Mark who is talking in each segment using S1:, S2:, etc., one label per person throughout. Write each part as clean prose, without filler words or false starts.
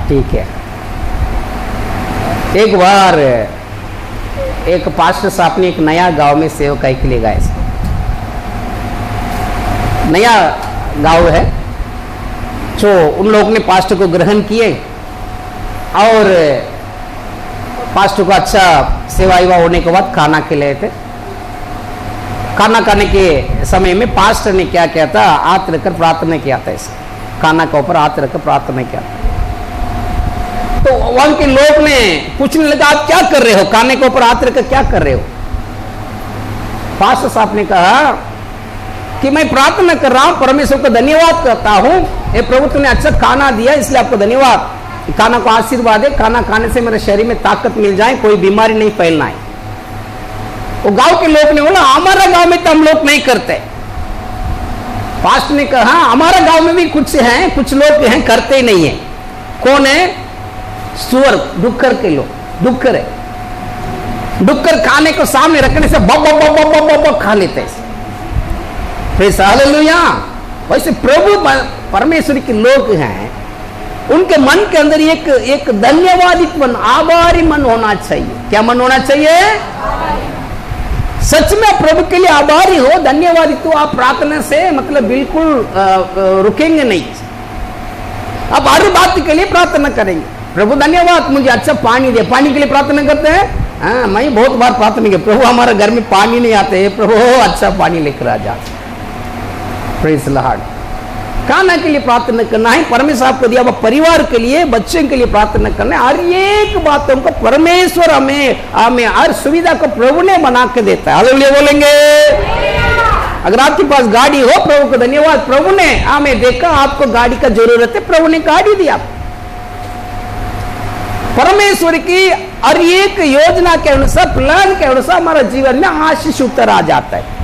S1: ठीक है। एक बार एक पास्टर साहब ने एक नया गांव में सेवकाई के लिए गए। नया गांव है, जो उन लोगों ने पास्टर को ग्रहण किए और पास्टर को अच्छा सेवा होने के बाद खाना खिलाए थे। खाना खाने के समय में पास्टर ने क्या किया था, हाथ रखकर प्रार्थना किया था। इसे खाना के ऊपर हाथ रखकर प्रार्थना किया था। तो वहां के लोग ने पूछने लगा, आप क्या कर रहे हो, खाने के ऊपर हाथ रखकर क्या कर रहे हो? पास्टर साहब ने कहा कि मैं प्रार्थना कर रहा हूं, परमेश्वर को धन्यवाद करता हूं, ये प्रभु तुमने अच्छा खाना दिया इसलिए आपको धन्यवाद। खाना को आशीर्वाद है, खाना खाने से मेरे शरीर में ताकत मिल जाए, कोई बीमारी नहीं फैलना है। वो गांव के लोग ने बोला, हमारा गांव में तो हम लोग नहीं करते। पास्टर ने कहा, हमारा गांव में भी कुछ हैं, कुछ लोग हैं करते ही नहीं है। कौन है? सुअर, डुक्कर के लोग। डुक्कर है, डुक्कर खाने को सामने रखने से बब बब बब बब बब खा लेते हैं। हालेलुया। वैसे प्रभु परमेश्वर के लोग हैं, उनके मन के अंदर एक धन्यवादित मन, आभारी मन होना चाहिए। क्या मन होना चाहिए? सच में प्रभु के लिए आभारी हो, धन्यवादित हो, आप प्रार्थना से मतलब बिल्कुल रुकेंगे नहीं। अब हर बात के लिए प्रार्थना करेंगे, प्रभु धन्यवाद मुझे अच्छा पानी दे। पानी के लिए प्रार्थना करते हैं। हाँ, मैं बहुत बार प्रार्थना की, प्रभु हमारे घर में पानी नहीं आते, प्रभु अच्छा पानी लेकर आ जा। Praise Lord. खाना के लिए प्रार्थना करना है, परमेश्वर आपको दिया परिवार के लिए, बच्चे के लिए प्रार्थना करना है। हर एक बातों को परमेश्वर हमें हर सुविधा को प्रभु ने बना के देता है। हालेलुया बोलेंगे। अगर आपके पास गाड़ी हो, प्रभु को धन्यवाद, प्रभु ने हमें देखा आपको गाड़ी का जरूरत है, प्रभु ने गाड़ी दिया। परमेश्वर की हर एक योजना के अनुसार, प्लान के अनुसार हमारा जीवन में आशीष उतर आ जाता है।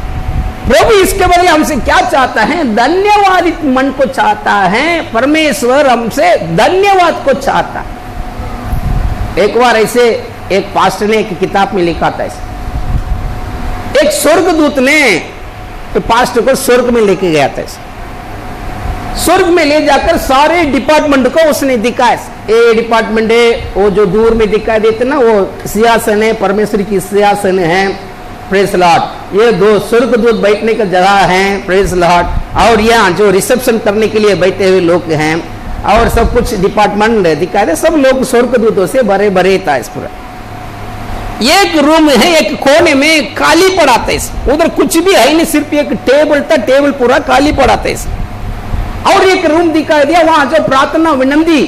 S1: प्रभु इसके बदले हमसे क्या चाहता है? धन्यवादित मन को चाहता है। परमेश्वर हमसे धन्यवाद को चाहता है। एक बार ऐसे एक पास्टर ने एक किताब में लिखा था, एक स्वर्गदूत ने तो पास्टर को स्वर्ग में लेके गया था। स्वर्ग में ले जाकर सारे डिपार्टमेंट को उसने दिखाया। ये डिपार्टमेंट है, वो जो दूर में दिखाई देते ना, वो सिंहासन है, परमेश्वर की सिंहासन है। Praise Lord. ये दो स्वर्गदूत बैठने का जगह है। Praise Lord. और यहाँ जो रिसेप्शन करने के लिए बैठे हुए लोग हैं, और सब कुछ डिपार्टमेंट दिखाई दे, सब लोग स्वर्गदूतों से भरे भरे था। इस पूरा एक रूम है, एक कोने में खाली पड़ा था। उधर कुछ भी है नहीं, सिर्फ एक टेबल था, टेबल पूरा खाली पड़ा था। और एक रूम दिखाई दिया, वहां जो प्रार्थना विनंती,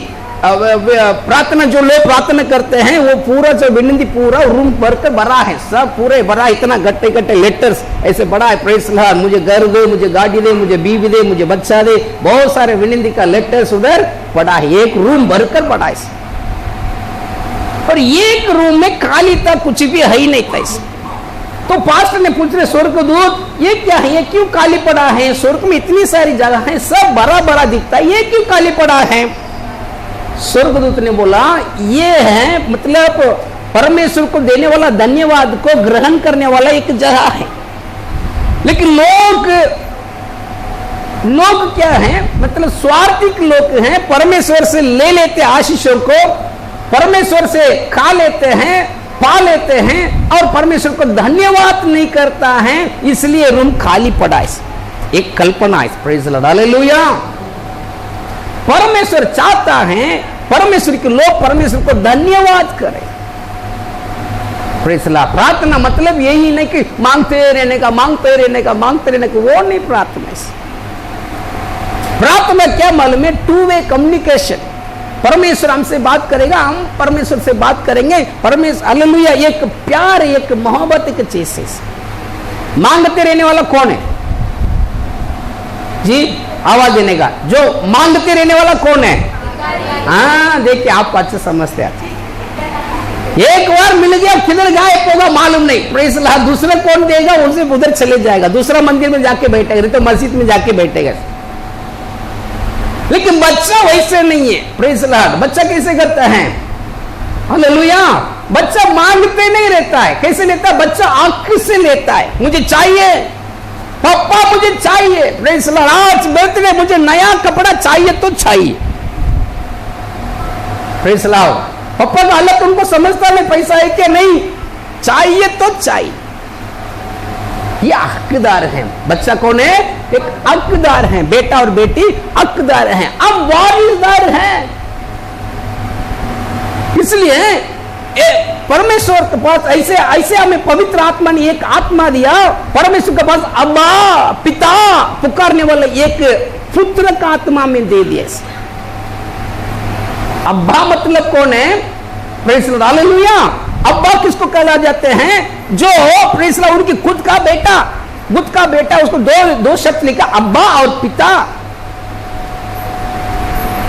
S1: प्रार्थना जो लोग प्रार्थना करते हैं, वो पूरा जो विनंती पूरा रूम भरकर भरा है, सब पूरे भरा, इतना गट्टे गट्टे लेटर्स ऐसे बड़ा है। Praise Lord. मुझे घर दे, मुझे गाड़ी दे, मुझे बीवी दे, मुझे बच्चा दे, बहुत सारे विनंती का लेटर्स उधर पड़ा है। एक रूम भरकर पड़ा है। और एक रूम में खाली था, कुछ भी है ही नहीं था। तो पास्टर ने पूछ रहे, स्वर्गदूत ये क्या है, ये क्यों खाली पड़ा है? स्वर्ग में इतनी सारी जगह है, सब बड़ा बड़ा दिखता है, ये क्यों खाली पड़ा है? स्वर्गदूत ने बोला, ये है मतलब परमेश्वर को देने वाला, धन्यवाद को ग्रहण करने वाला एक जगह है। लेकिन लोग क्या हैं, मतलब स्वार्थिक लोग हैं, परमेश्वर से ले लेते आशीषों को, परमेश्वर से खा लेते हैं, पा लेते हैं, और परमेश्वर को धन्यवाद नहीं करता है, इसलिए रूम खाली पड़ा है। एक कल्पना है। Praise Lord. हालेलुया। परमेश्वर चाहता है परमेश्वर के लोग परमेश्वर को धन्यवाद करें। Praise Lord. प्रार्थना मतलब यही नहीं कि मांगते रहने का, मांगते रहने का, मांगते रहने का, वो नहीं प्रार्थना। प्रार्थना क्या मालूम है? Two way communication. परमेश्वर हमसे बात करेगा, हम परमेश्वर से बात करेंगे। परमेश्वर, हालेलुया। एक प्यार, एक मोहब्बत, एक चीज है। मांगते रहने वाला कौन है जी? आवाज देने का जो मांगते रहने वाला कौन है? हाँ, देखिए आपको अच्छे समझते आते। एक बार मिल गया, किधर गायब होगा मालूम नहीं। Praise Lord. दूसरा कौन देगा, उनसे उधर चले जाएगा, दूसरा मंदिर में जाके बैठेगा, नहीं तो मस्जिद में जाके बैठेगा। लेकिन बच्चा वैसे नहीं है। Praise Lord. बच्चा कैसे करता है? हालेलुया। बच्चा मांगते नहीं रहता है। कैसे लेता है? बच्चा आंख से लेता है। मुझे चाहिए पापा, मुझे चाहिए। Praise Lord. आज बर्थडे, मुझे नया कपड़ा चाहिए तो चाहिए। Praise Lord. पापा का हालत उनको समझता नहीं, पैसा है क्या नहीं, चाहिए तो चाहिए। ये हकदार हैं। बच्चा कौन है? एक हकदार है, बेटा और बेटी हकदार हैं, अब वारिसदार हैं। इसलिए परमेश्वर के पास ऐसे ऐसे हमें पवित्र आत्मा ने एक आत्मा दिया, परमेश्वर के पास अब्बा पिता पुकारने वाला एक पुत्र का आत्मा में दे दिया। अब्बा मतलब कौन है? Praise the Lord, hallelujah. अब्बा किसको कहला जाते हैं? जो प्रेज़ द लॉर्ड उनकी खुद का बेटा, उसको दो शब्द लिखा, अब्बा और पिता।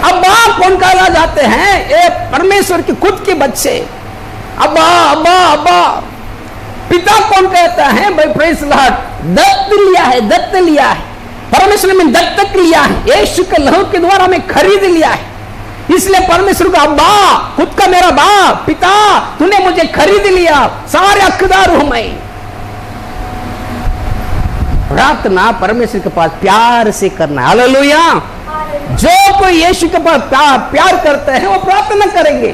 S1: अब्बा कौन कहला जाते हैं? ये परमेश्वर के खुद के बच्चे, अब्बा अब्बा अब्बा। पिता कौन कहता है? भाई प्रेज़ द लॉर्ड, दत्त लिया है, परमेश्वर ने दत्तक लिया है, यीशु के लहू के द्वारा हमें खरीद लिया है। इसलिए परमेश्वर का अब्बा, खुद का मेरा बाप, पिता, तूने मुझे खरीद लिया, सारे हकदार हूं मैं। प्रार्थना परमेश्वर के पास प्यार से करना है, हालेलुया। जो कोई यीशु के पास प्यार करते हैं वो प्रार्थना करेंगे।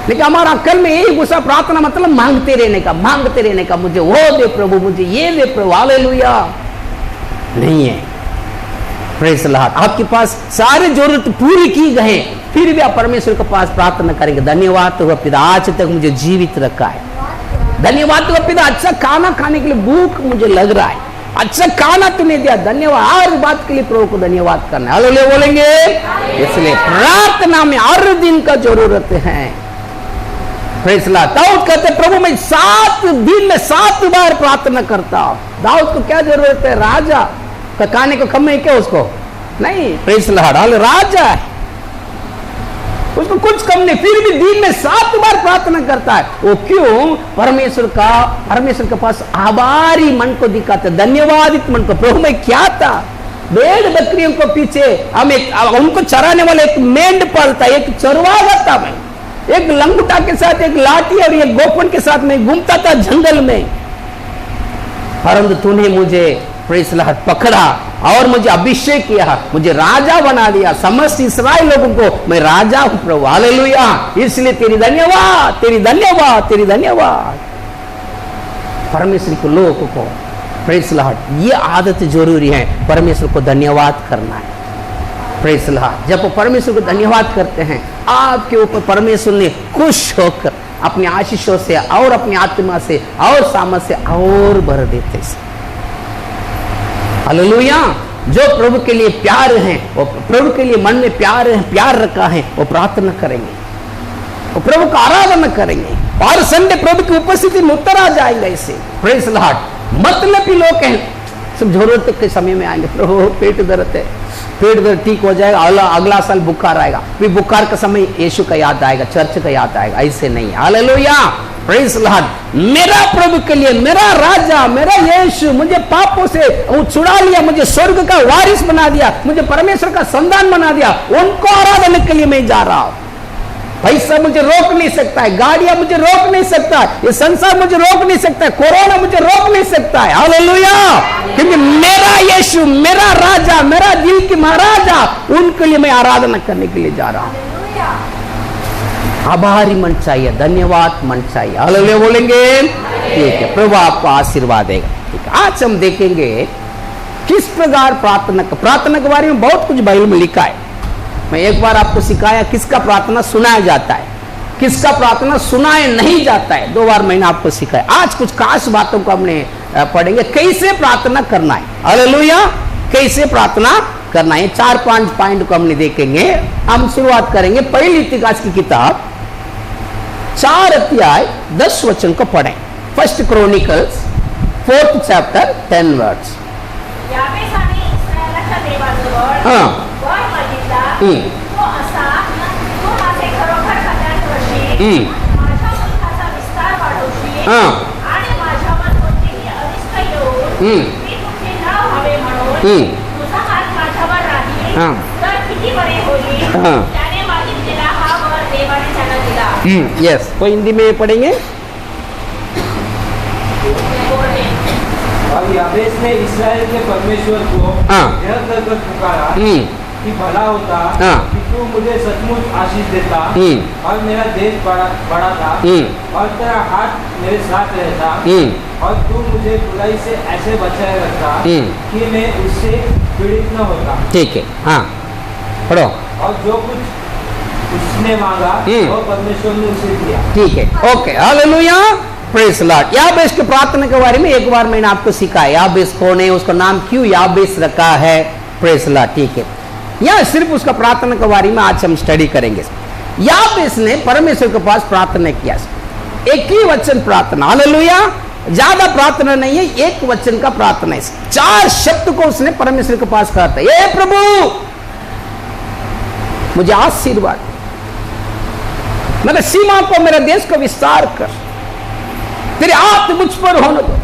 S1: लेकिन हमारा अक्ल में यही गुस्सा, प्रार्थना मतलब मांगते रहने का, मुझे वो दे प्रभु, मुझे ये दे प्रभु, हालेलुया, नहीं है। प्रेज़ द लॉर्ड, आपके पास सारी जरूरत पूरी की गए, फिर भी आप परमेश्वर के पास प्रार्थना करेंगे, धन्यवाद तो पिता, आज तक मुझे जीवित रखा है, धन्यवाद तो पिता, अच्छा खाना खाने के लिए भूख मुझे लग रहा है, अच्छा खाना तूने दिया, धन्यवाद। हर बात के लिए प्रभु को धन्यवाद करना है, हालेलुया बोलेंगे। इसलिए प्रार्थना में हर दिन का जरूरत है। प्रेज़ द लॉर्ड, दाऊद कहते प्रभु मैं 7 दिन में 7 बार प्रार्थना करता हूं। दाऊद को क्या जरूरत है? राजा का खाने को कम है क्या उसको? नहीं, प्रेज़ द लॉर्ड, राजा है, उसको कुछ कम नहीं, फिर भी दिन में 7 बार प्रार्थना करता है। वो क्यों? परमेश्वर के पास आभारी मन को दिखाता, धन्यवादित मन को। प्रभु मैं क्या था? भेड़ बकरियों को पीछे उनको चराने वाला एक मेंढ पालता, एक चरवाहा था मैं, एक लंगोटा के साथ, एक लाठी और एक गोफन के साथ मैं घूमता था जंगल में, परंतु तूने मुझे प्रेज़ द लॉर्ड पकड़ा और मुझे अभिषेक किया, मुझे राजा बना दिया, समस्त इस्राएल लोगों को मैं राजा हूं प्रभु, हालेलुया। इसलिए तेरी धन्यवाद, तेरी धन्यवाद, तेरी धन्यवाद। परमेश्वर के लोगों को प्रेज़ द लॉर्ड ये आदत जरूरी है, परमेश्वर को धन्यवाद करना है। प्रेज़ द लॉर्ड, जब वो परमेश्वर को धन्यवाद करते हैं, आपके ऊपर परमेश्वर ने खुश होकर अपनी आशीषों से और अपनी आत्मा से और सामर्थ्य से और भर देते हैं, हालेलुया। जो प्रभु के लिए प्यार है, वो प्रभु के लिए मन में प्यार रखा है, वो प्रार्थना करेंगे, वो प्रभु का आराधना करेंगे, और संडे प्रभु की उपस्थिति में उतर आ जाएंगे। इसे प्रेज़ द लॉर्ड, मतलबी लोग हैं, सब जरूरत के समय में आएंगे, प्रभु पेट दर्द है, पेट दर्द ठीक हो जाएगा, अगला साल बुखार आएगा, फिर बुखार का समय यीशु का याद आएगा, चर्च का याद आएगा, ऐसे नहीं, हालेलुया। प्रेज़ द लॉर्ड, मेरा प्रभु के लिए, मेरा राजा, मेरा यीशु मुझे पापों से छुड़ा लिया, मुझे स्वर्ग का वारिस बना दिया, मुझे परमेश्वर का संतान बना दिया, उनको आराधना के लिए मैं जा रहा हूं। पैसा मुझे रोक नहीं सकता है, गाड़ियां मुझे रोक नहीं सकता है, ये संसार मुझे रोक नहीं सकता है, कोरोना मुझे रोक नहीं सकता है, हालेलुया। क्योंकि मेरा यीशु, मेरा राजा, मेरा दिल की महाराजा, उनके लिए मैं आराधना करने के लिए जा रहा हूं। आभारी मन चाहिए, धन्यवाद मन चाहिए, हालेलुया बोलेंगे। ठीक है, प्रभु आपको आशीर्वाद देगा। ठीक है, आज हम देखेंगे किस प्रकार प्रार्थना के बारे में बहुत कुछ बाइबल में लिखा है। मैं एक बार आपको सिखाया किसका प्रार्थना सुनाया जाता है, किसका प्रार्थना सुनाया नहीं जाता है, 2 बार मैंने आपको सिखाया। आज कुछ खास बातों को हमने पढ़ेंगे, कैसे प्रार्थना करना है, हालेलुया, कैसे प्रार्थना करना है। 4-5 पॉइंट को हमने देखेंगे। हम शुरुआत करेंगे पहली इतिहास की किताब 4 अध्याय 10 वचन को पढ़ें। 1 क्रॉनिकल्स 4th chapter 10 वर्ड्स। हाँ, यस, तो हिंदी में पढ़ेंगे।
S2: अब याबेस ने इस्राएल के परमेश्वर को यह कहकर पुकारा कि भला होता कि तू मुझे सचमुच आशीष देता और मेरा देश बढ़ाता और तेरा हाथ मेरे साथ रहता और तू मुझे बुराई से ऐसे बचाए रखता कि मैं उससे पीड़ित न होता।
S1: ठीक है, हाँ पढ़ो।
S2: और जो कुछ उसने मांगा वो परमेश्वर ने उसे दिया। ठीक है,
S1: ओके, हालेलुया, प्रेज लॉर्ड। याबेस के प्रार्थना के बारे में एक बार मैंने आपको सिखाया। याबेस कौन है, उसका नाम क्यों याबेस रखा है, प्रेज लॉर्ड। ठीक है, यह सिर्फ उसका प्रार्थना के बारे में आज हम स्टडी करेंगे। याबेस ने परमेश्वर के पास प्रार्थना किया, एक ही वचन प्रार्थना, हालेलुया, ज्यादा प्रार्थना नहीं है, एक वचन का प्रार्थना है। 4 शब्द को उसने परमेश्वर के पास कहा था, हे प्रभु मुझे आशीर्वाद, मेरे सीमा को, मेरे देश को विस्तार कर, तेरे हाथ मुझ पर होने दो,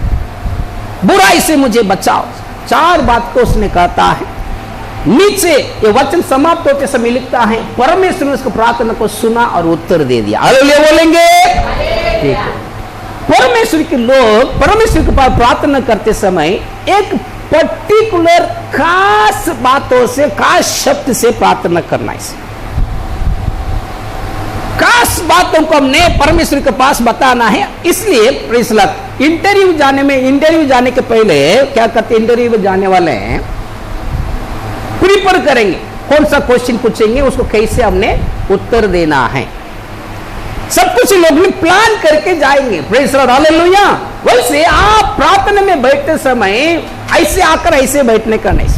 S1: बुराई से मुझे बचाओ। 4 बात को उसने कहता है। नीचे ये वचन समाप्त होते समय लिखता है परमेश्वर ने उसको प्रार्थना को सुना और उत्तर दे दिया। हालेलुया बोलेंगे, ठीक है। परमेश्वर के लोग परमेश्वर के पास प्रार्थना करते समय एक पर्टिकुलर खास बातों से, खास शब्द से प्रार्थना करना है। खास बातों को हमने परमेश्वर के पास बताना है। इसलिए इंटरव्यू जाने के पहले क्या करते, इंटरव्यू जाने वाले हैं प्रिपेयर करेंगे, कौन सा क्वेश्चन पूछेंगे, उसको कैसे हमने उत्तर देना है, सब कुछ लोग ने प्लान करके जाएंगे। Praise Lord, hallelujah. वैसे आप प्रार्थना में बैठते समय ऐसे आकर ऐसे बैठने का नहीं।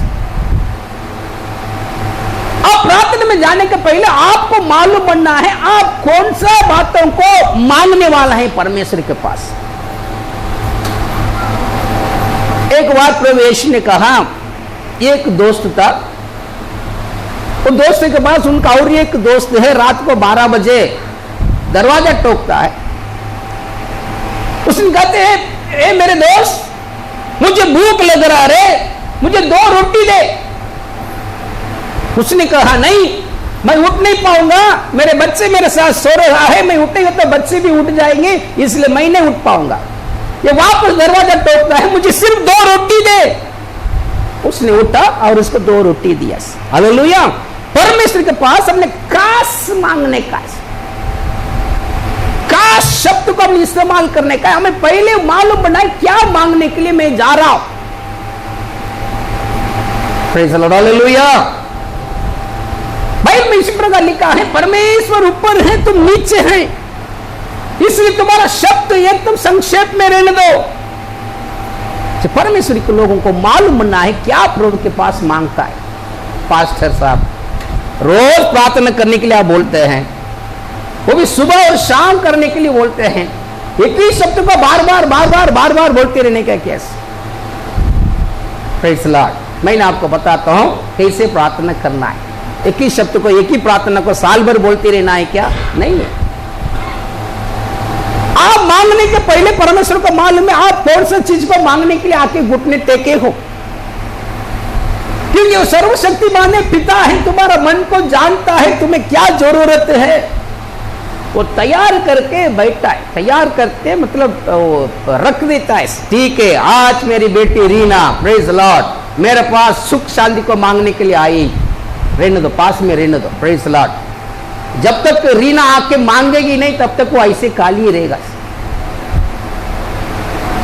S1: आप प्रार्थना में जाने के पहले आपको मालूम बनना है आप कौन सा बातों को मांगने वाला है परमेश्वर के पास। एक बार प्रभु यीशु ने कहा, एक दोस्त था, वो दोस्त के पास उनका और एक दोस्त है, रात को 12 बजे दरवाजा ठोकता है। उसने कहते हैं, ए मेरे दोस्त मुझे भूख लग रहा रे, मुझे 2 रोटी दे। उसने कहा नहीं, मैं उठ नहीं पाऊंगा, मेरे बच्चे मेरे साथ सो रहा है, मैं उठेगा तो बच्चे भी उठ जाएंगे, इसलिए मैं नहीं उठ पाऊंगा। ये वापस दरवाजा टोकता है, मुझे सिर्फ 2 रोटी दे। उसने उठा और उसको 2 रोटी दिया। हालेलुया। परमेश्वर के पास हमने खास मांगने का, खास शब्द को हम इस्तेमाल करने का, हमें पहले मालूम बनाए क्या मांगने के लिए मैं जा रहा हूं। Praise the Lord, hallelujah. Bible में इसी प्रकार लिखा है, परमेश्वर ऊपर है तुम नीचे हैं, इसलिए तुम्हारा शब्द एकदम संक्षेप में रहने दो। परमेश्वर के लोगों को मालूम बनना है क्या प्रभु के पास मांगता है। पास्टर साहब रोज प्रार्थना करने के लिए आप बोलते हैं, वो भी सुबह और शाम करने के लिए बोलते हैं, एक ही शब्द को बार बार बोलते रहने का कैसे। Praise the Lord. मैं आपको बताता हूं कैसे प्रार्थना करना है। एक ही शब्द को, एक ही प्रार्थना को साल भर बोलते रहना है क्या? नहीं है। आप मांगने के पहले परमेश्वर को मालूम है आप कौन सा चीज को मांगने के लिए आके घुटने टेके हो, क्योंकि वो सर्वशक्तिमान पिता है, तुम्हारा मन को जानता है तुम्हें क्या जरूरत है, वो तैयार करके बैठा है। तैयार करके मतलब रख देता है। ठीक है, आज मेरी बेटी रीना, प्रेज़ द लॉर्ड, मेरे पास सुख शांति को मांगने के लिए आई, रहने दो, पास में रहने दो। Praise the Lord. जब तक रीना आके मांगेगी नहीं तब तक वो ऐसे खाली रहेगा।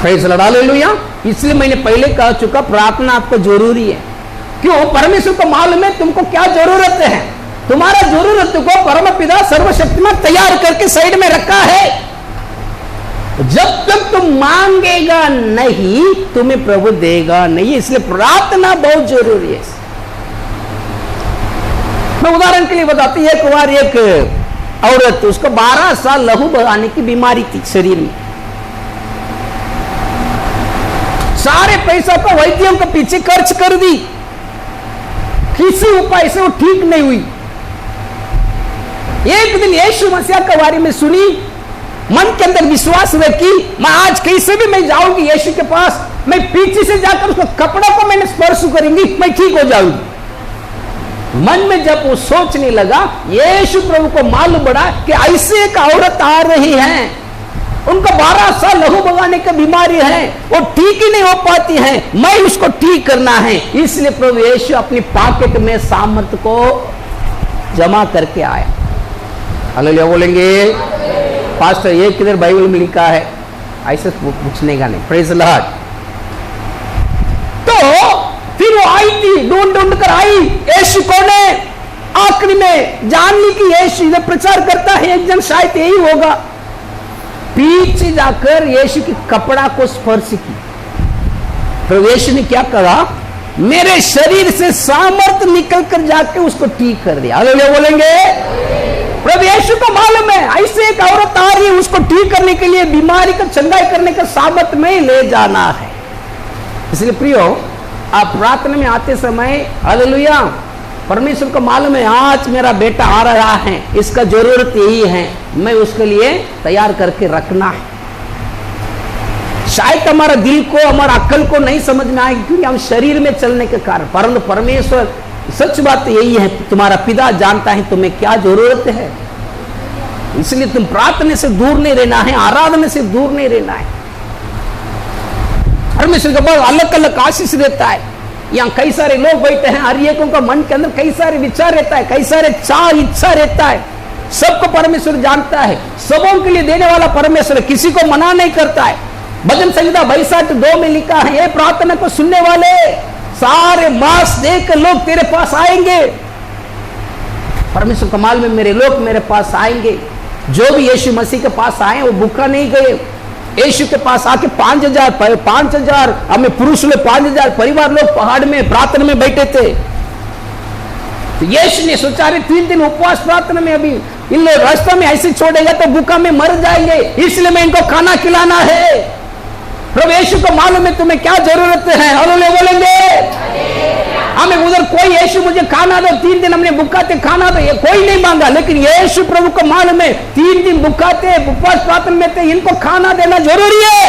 S1: Praise the Lord, hallelujah. इसलिए मैंने पहले कह चुका, प्रार्थना आपको जरूरी है। क्यों? परमेश्वर को मालूम है तुमको क्या जरूरत है, तुम्हारा जरूरत को परमपिता सर्वशक्तिमान तैयार करके साइड में रखा है। जब तक तुम मांगेगा नहीं तुम्हें प्रभु देगा नहीं, इसलिए प्रार्थना बहुत जरूरी है। मैं उदाहरण के लिए बताती हूं, एक बार एक औरत, उसको 12 साल लहू बहाने की बीमारी थी शरीर में। सारे पैसा को वैद्यों के पीछे खर्च कर दी, किसी उपाय से वो ठीक नहीं हुई। एक दिन यीशु मसीह के बारे में सुनी, मन के अंदर विश्वास रखी, मैं आज कैसे भी मैं जाऊंगी यीशु के पास, मैं पीछे से जाकर उसको कपड़ा को मैंने स्पर्श करूंगी, मैं ठीक हो जाऊंगी। मन में जब वो सोचने लगा, यीशु प्रभु को मालूम पड़ा कि ऐसे एक औरत आ रही है, उनको 12 साल लहू बगाने की बीमारी है, वो ठीक ही नहीं हो पाती है, मैं उसको ठीक करना है। इसलिए प्रभु यीशु अपनी पॉकेट में सामर्थ को जमा करके आया। हालेलुया बोलेंगे। पास्टर ये किधर बाइबल में लिखा है? ऐसे पूछने का नहीं। Praise Lord. तो फिर वो आई थी, ढूंढ ढूंढ कर आई। यीशु कौन है? आखिरी में जान ली कि यीशु इधर प्रचार करता है, एक जन शायद यही होगा। पीछे जाकर यीशु के कपड़ा को स्पर्श की। प्रभु यीशु ने क्या कहा? मेरे शरीर से सामर्थ निकल कर जाके उसको ठीक कर दिया। हालेलुया बोलेंगे। प्रभु यीशु को मालूम है ऐसे एक औरत आ रही है, उसको ठीक करने के लिए, बीमारी का चंगाई करने का सामर्थ में ले जाना है। इसलिए प्रियो, आप प्रार्थना में आते समय हालेलुया, परमेश्वर को मालूम है आज मेरा बेटा आ रहा है, इसका जरूरत यही है, मैं उसके लिए तैयार करके रखना है। शायद हमारा दिल को, हमारा अक्ल को नहीं समझ में आएगी क्योंकि हम शरीर में चलने के कारण, परंतु परमेश्वर, सच बात यही है, तुम्हारा पिता जानता है तुम्हें क्या जरूरत है। इसलिए तुम प्रार्थना से दूर नहीं रहना है, आराधना से दूर नहीं रहना है। परमेश्वर के पास अलग अलग आशीष देता है। यहाँ कई सारे लोग बैठे हैं, हर एक का मन के अंदर कई सारे विचार रहता है, कई सारे चाह इच्छा रहता है। सबको परमेश्वर जानता है, सबों के लिए देने वाला परमेश्वर, किसी को मना नहीं करता है। भजन संहिता 62 में लिखा है, ये प्रार्थना को सुनने वाले सारे मांस देकर लोग तेरे पास आएंगे। परमेश्वर कमाल में मेरे लोग मेरे पास आएंगे। जो भी यीशु मसीह के पास आए वो भूखा नहीं गए। यीशु के पास आके 5,000 हमें पुरुष लोग 5,000 परिवार लोग पहाड़ में प्रार्थना में बैठे थे। तो यीशु ने सोचा रे 3 दिन उपवास प्रार्थना में, अभी इन लोग रास्ता में ऐसे छोड़ेगा तो भूखा में मर जाएंगे, इसलिए मैं इनको खाना खिलाना है। प्रभु यीशु को मालूम है तुम्हें क्या जरूरत है। हालेलुया बोलेंगे। हमें उधर कोई यीशु मुझे खाना दो, 3 दिन हमने भूखा थे खाना दो, ये कोई नहीं मांगा, लेकिन यीशु प्रभु को मालूम है 3 दिन भूखा थे, उपवास प्रार्थना में थे, इनको खाना देना जरूरी है।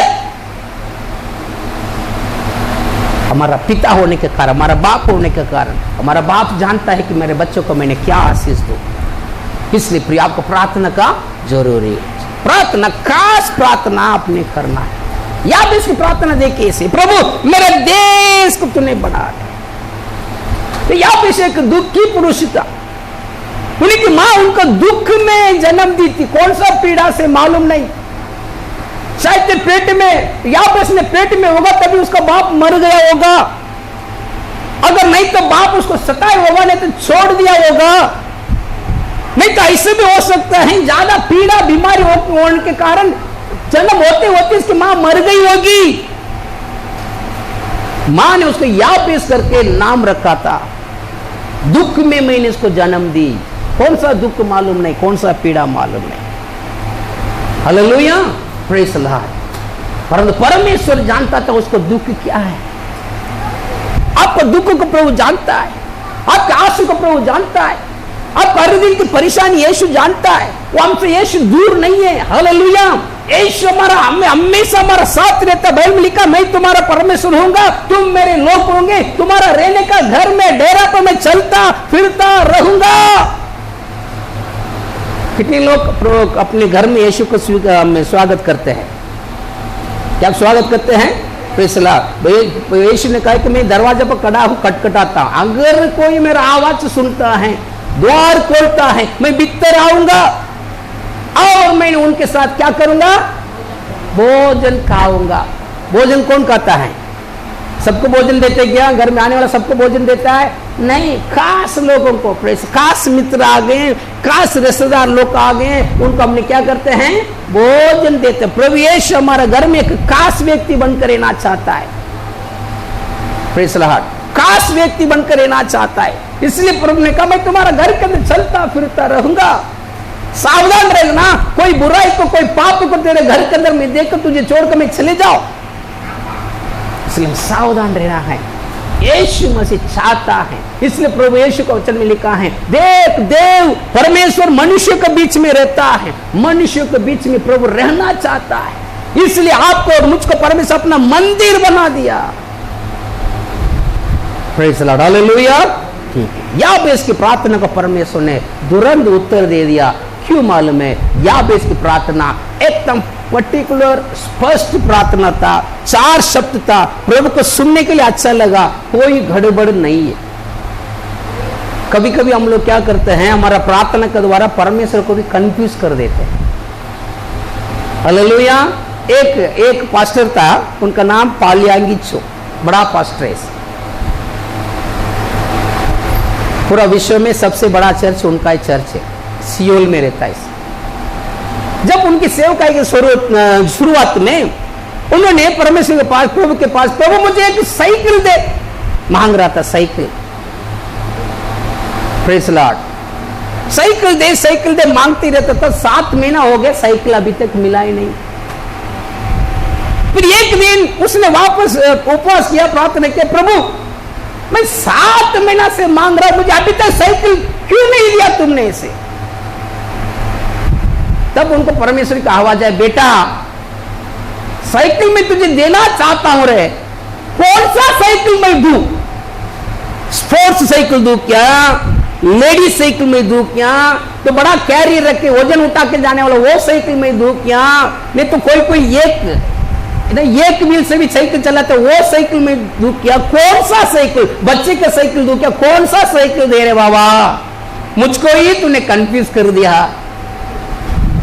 S1: हमारा पिता होने के कारण, हमारा बाप होने के कारण, हमारा बाप जानता है कि मेरे बच्चों को मैंने क्या आशीष दूं। इसलिए प्रिय, आपको प्रार्थना का जरूरी है। प्रार्थना, खास प्रार्थना आपने करना है। या भी इसकी प्रार्थना देखिए इसे, प्रभु मेरे देश को तूने बना दिया। तो या भी एक दुखी पुरुष था, उनकी मां उनको दुख में जन्म दी थी, कौन सा पीड़ा से मालूम नहीं, शायद पेट में, या उसने पेट में होगा तभी उसका बाप मर गया होगा, अगर नहीं तो बाप उसको सताए होगा, नहीं तो छोड़ दिया होगा, नहीं तो ऐसे भी हो सकता है ज्यादा पीड़ा बीमारी होने के कारण जन्म होते होते इसकी मां मर गई होगी। मां ने उसको यापेस करके नाम रखा था, दुख में मैंने इसको जन्म दी। कौन सा दुख मालूम नहीं, कौन सा पीड़ा मालूम नहीं। Hallelujah, praise Lord. परंतु परमेश्वर जानता था उसको दुख क्या है। आपको दुख को प्रभु जानता है, आपके आंसू को प्रभु जानता है, आपका हर दिन की परेशानी यीशु जानता है। वो हमसे यीशु दूर नहीं है। हालेलुया, यीशु हमारा, हमें हमेशा हमारा साथ रहता है। बाइबल में लिखा, मैं तुम्हारा परमेश्वर होऊंगा, तुम मेरे लोग होंगे, तुम्हारा रहने का घर में डेरा तो मैं चलता फिरता रहूंगा। कितने लोग अपने घर में यीशु को स्वागत करते हैं? क्या स्वागत करते हैं? यीशु ने कहा कि मैं दरवाजे पर खड़ा हूं, खटखटाता हूं, अगर कोई मेरा आवाज सुनता है, द्वार खोलता है, मैं भीतर आऊंगा और मैं उनके साथ क्या करूंगा? भोजन खाऊंगा। भोजन कौन खाता है? सबको भोजन देते क्या? घर में आने वाला सबको भोजन देता है? नहीं, खास लोगों को, खास मित्र आ गए, खास रिश्तेदार लोग आ गए, उनको हमने क्या करते हैं? भोजन देते। प्रभु यीशु हमारे घर में एक खास व्यक्ति बनकर रहना चाहता है। प्रेज़ लॉर्ड, खास व्यक्ति बनकर रहना चाहता है। इसलिए प्रभु ने कहा, मैं तुम्हारा घर के अंदर चलता फिरता रहूंगा। सावधान रहना, कोई बुराई को, कोई पाप को तेरे घर के अंदर में देखकर तुझे छोड़कर मैं चले जाओ। इसलिए सावधान रहना है। यीशु मसीह चाहता है, इसलिए प्रभु यीशु का वचन में लिखा है, देख देव परमेश्वर मनुष्य के बीच में रहता है, मनुष्य के बीच में प्रभु रहना चाहता है। इसलिए आपको और मुझको परमेश्वर अपना मंदिर बना दिया। Praise the Lord, hallelujah. ठीक है, याबेस की प्रार्थना को परमेश्वर ने तुरंत उत्तर दे दिया। क्यों मालूम है? याबेस की प्रार्थना एकदम पर्टिकुलर स्पष्ट प्रार्थना था, 4 शब्द था, प्रभु को सुनने के लिए अच्छा लगा, कोई गड़बड़ नहीं है। कभी कभी हम लोग क्या करते हैं, हमारा प्रार्थना के द्वारा परमेश्वर को भी कंफ्यूज कर देते हैं। हालेलुया। एक पास्टर था, उनका नाम पालियांगिचो, बड़ा पास्टर है। पूरा विश्व में सबसे बड़ा चर्च उनका ही चर्च है, सियोल में रहता है। जब उनकी सेवकाई की शुरुआत में उन्होंने परमेश्वर के पास, प्रभु के पास, प्रभु मुझे एक साइकिल दे मांग रहा था, साइकिल। Praise Lord. साइकिल दे मांगती रहता था। 7 महीना हो गया, साइकिल अभी तक मिला ही नहीं। फिर एक दिन उसने वापस उपवास किया, प्रार्थना किया, प्रभु मैं 7 महीना से मांग रहा, मुझे अभी तक साइकिल क्यों नहीं दिया तुमने इसे। तब उनको परमेश्वर का आवाज है, बेटा साइकिल में तुझे देना चाहता हूं रे, कौन सा साइकिल मैं दूं? स्पोर्ट्स साइकिल दूं क्या, लेडीज साइकिल में दूं क्या, तो बड़ा कैरियर रख के वजन उठा के जाने वाला वो साइकिल में दूं क्या, नहीं तो कोई एक व्हील से भी साइकिल चलाते वो साइकिल में दूं क्या, कौन सा साइकिल, बच्चे का साइकिल दूं क्या, कौन सा साइकिल दे रहे बाबा? मुझको ही तूने कंफ्यूज कर दिया।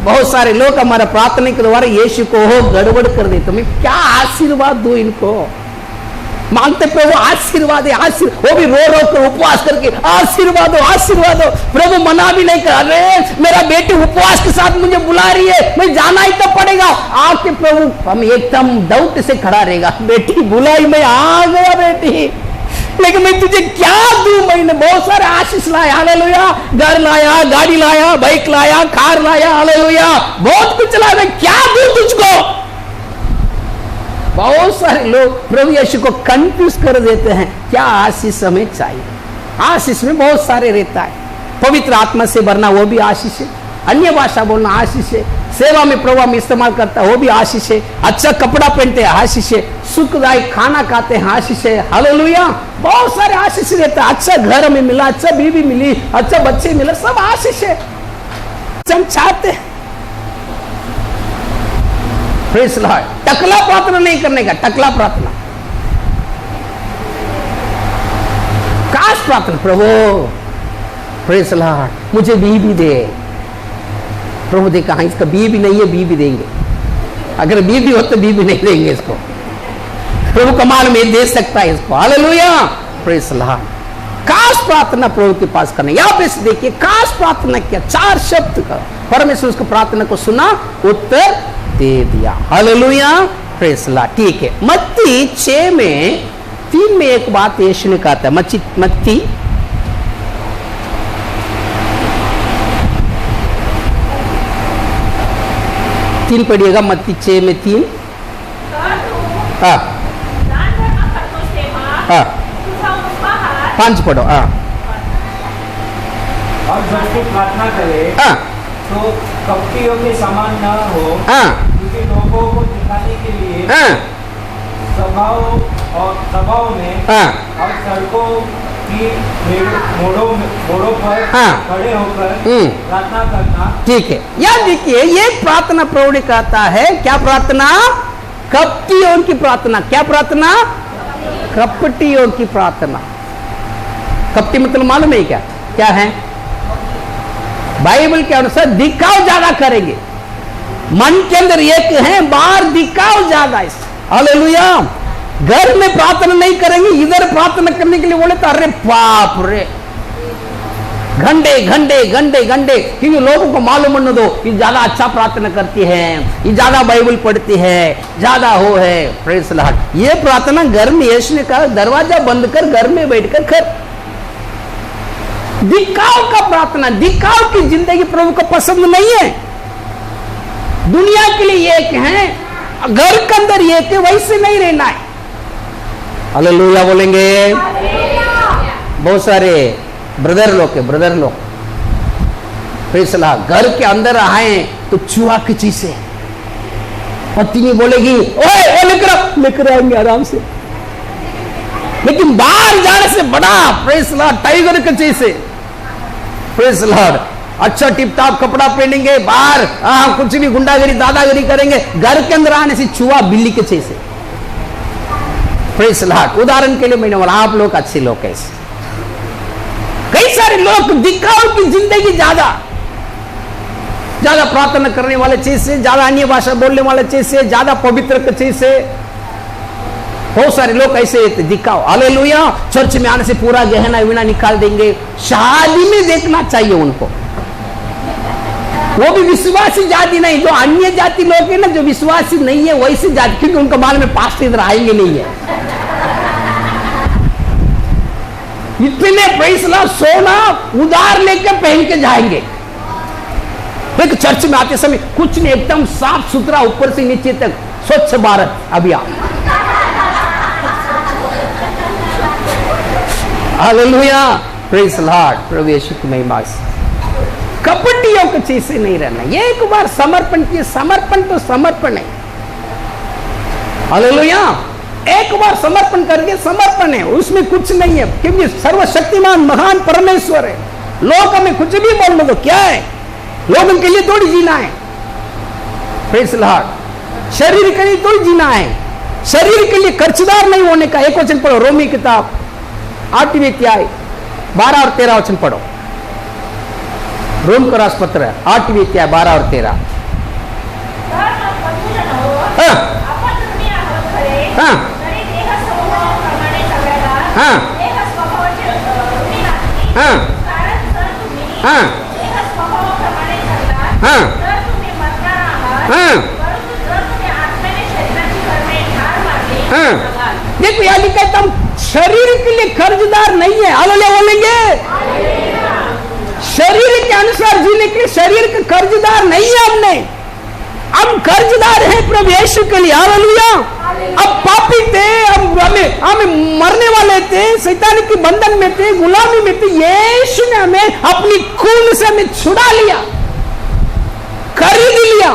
S1: बहुत सारे लोग हमारा प्रार्थना के द्वारा यीशु को गड़बड़ कर देते। मैं क्या आशीर्वाद दूं इनको? मांगते प्रभु आशीर्वाद है, वो भी रो कर उपवास करके आशीर्वाद दो। प्रभु मना भी नहीं कर, अरे मेरा बेटी उपवास के साथ मुझे बुला रही है, मैं जाना ही तो पड़ेगा। आपके प्रभु हम एकदम डाउट से खड़ा रहेगा, बेटी बुलाई, मैं आ गया बेटी, लेकिन मैं तुझे क्या दूं? मैंने बहुत सारे आशीष लाया, हालेलुया, घर लाया, गाड़ी लाया, बाइक लाया, कार लाया, हालेलुया, बहुत कुछ लाया, मैं क्या दूं तुझको? बहुत सारे लोग प्रभु यीशु को कंफ्यूज कर देते हैं। क्या आशीष हमें चाहिए? आशीष में बहुत सारे रहता है। पवित्र आत्मा से भरना वो भी आशीष है, अन्य भाषा बोलना आशीष है, सेवा में प्रभु हम इस्तेमाल करता है वो भी आशीष है, अच्छा कपड़ा पहनते हैं आशीष है, सुखदायक खाना खाते हैं आशीष है, हालेलुया, बहुत सारे आशीष रहता है। अच्छा घर हमें मिला, अच्छा बीवी मिली, अच्छा बच्चे मिले, सब आशीष है। हम चाहते हैं प्रेज लॉर्ड, टकला प्रार्थना नहीं करने का, टकला प्रार्थना, काश प्रार्थना, प्रभु प्रेज लॉर्ड मुझे बीवी दे। प्रभु देखा हाँ इसका बीवी नहीं है, बीवी देंगे, अगर बीवी हो तो बीवी नहीं देंगे इसको, प्रभु कमाल में दे सकता है इसको, हालेलुया, प्रेज लॉर्ड। काश प्रार्थना प्रभु के पास करना। यहाँ पे देखिए काश प्रार्थना किया, 4 शब्द का, परमेश्वर उसको प्रार्थना को सुना, उत्तर दे दिया, हालेलुया, प्रेज लॉर्ड। ठीक है, मत्ती 6:3 में एक बात यीशु ने कहा था, मत्ती 3 पढ़िएगा, मत्ती 6:3। हाँ 5 पढ़ो। हाँ
S2: और जब तू प्रार्थना करे तो कपटियों के समान न हो, क्योंकि लोगों को दिखाने के लिए सभाओं में और सड़कों की मोड़ों पर खड़े होकर प्रार्थना करना। ठीक है,
S1: याद देखिए ये प्रार्थना प्रभु ने कहता है, क्या प्रार्थना? कपटियों की प्रार्थना। क्या प्रार्थना? कपटियों की प्रार्थना। कपटी मतलब मालूम है क्या? क्या है? बाइबल के अनुसार दिखाव ज्यादा करेंगे, मन के अंदर एक है, बाहर दिखाव ज्यादा। हालेलुया। घर में प्रार्थना नहीं करेंगे, इधर प्रार्थना करने के लिए बोले तो अरे बाप रे, घंटे, क्योंकि लोगों को मालूम न दो कि ज्यादा अच्छा प्रार्थना करती है, ये ज्यादा बाइबल पढ़ती है, ज्यादा हो है, प्रेज लॉर्ड। ये प्रार्थना घर में यीशु ने कहा दरवाजा बंद कर घर में बैठकर कर। दिखाव का प्रार्थना, दिखाव की जिंदगी प्रभु को पसंद नहीं है। दुनिया के लिए एक है, घर के अंदर एक है, वैसे नहीं रहना है। हालेलुया बोलेंगे। बहुत सारे ब्रदर लोग प्रेज लॉर्ड घर के अंदर आए तो चूहा की चीज से पत्नी बोलेगी ओए लेकर आएंगे आराम से, लेकिन बाहर जाने से बड़ा प्रेज लॉर्ड टाइगर की चीज से, प्रेज लॉर्ड अच्छा टिप-टाप कपड़ा पहनेंगे, बाहर कुछ भी गुंडागिरी दादागिरी करेंगे, घर के अंदर आने से चूहा बिल्ली के चीज से, प्रेज लॉर्ड। उदाहरण के लिए मैंने बोला आप लोग अच्छे लोग कैसे, कई सारे लोग दिखाओ की जिंदगी ज्यादा प्रार्थना करने वाले चीज से, ज्यादा अन्य भाषा बोलने वाले चीज से, ज्यादा पवित्र चीज से। बहुत सारे लोग ऐसे दिखाओ। हालेलुया। चर्च में आने से पूरा गहना वीणा निकाल देंगे। शादी में देखना चाहिए उनको, वो भी विश्वासी जाति नहीं, जो अन्य जाति लोग है ना, जो विश्वासी नहीं है वैसी जाति, क्योंकि उनका बाल में पास इधर आएंगे नहीं है। इतने पैसा सोना उधार लेकर पहन के जाएंगे। एक चर्च में आते समय कुछ नहीं, एकदम साफ सुथरा ऊपर से नीचे तक स्वच्छ भारत अभियान। हालेलुया, प्रेज लॉर्ड, प्रभु यीशु की महिमा। कपटियों की चीज से नहीं रहना। ये एक बार समर्पण किए, समर्पण तो समर्पण है। हालेलुया। एक बार समर्पण करके समर्पण है, उसमें कुछ नहीं है, क्योंकि सर्वशक्तिमान महान परमेश्वर है। लोग हमें कुछ भी बोल दो, क्या है, लोगों के लिए थोड़ी जीना है। Praise Lord. शरीर के लिए थोड़ी जीना है, शरीर के लिए खर्चदार नहीं होने का। एक वचन पढ़ो, रोमी किताब 8वीं अध्याय 12 और 13 वचन पढ़ो। रोम का राजपत्र 8वीं अध्याय 12 और 13। देखो यह लिखा है, तुम शरीर के लिए कर्जदार नहीं है। हालेलुया बोलेंगे। शरीर के अनुसार जीने के लिए शरीर के कर्जदार नहीं है हमने, हम कर्जदार हैं प्रभु यीशु के लिए। हालेलुया। अब पापी थे, हमें मरने वाले थे, शैतान के बंधन में थे, गुलामी में थे। यीशु ने हमें अपनी खून से हमें छुड़ा लिया, खरीद लिया।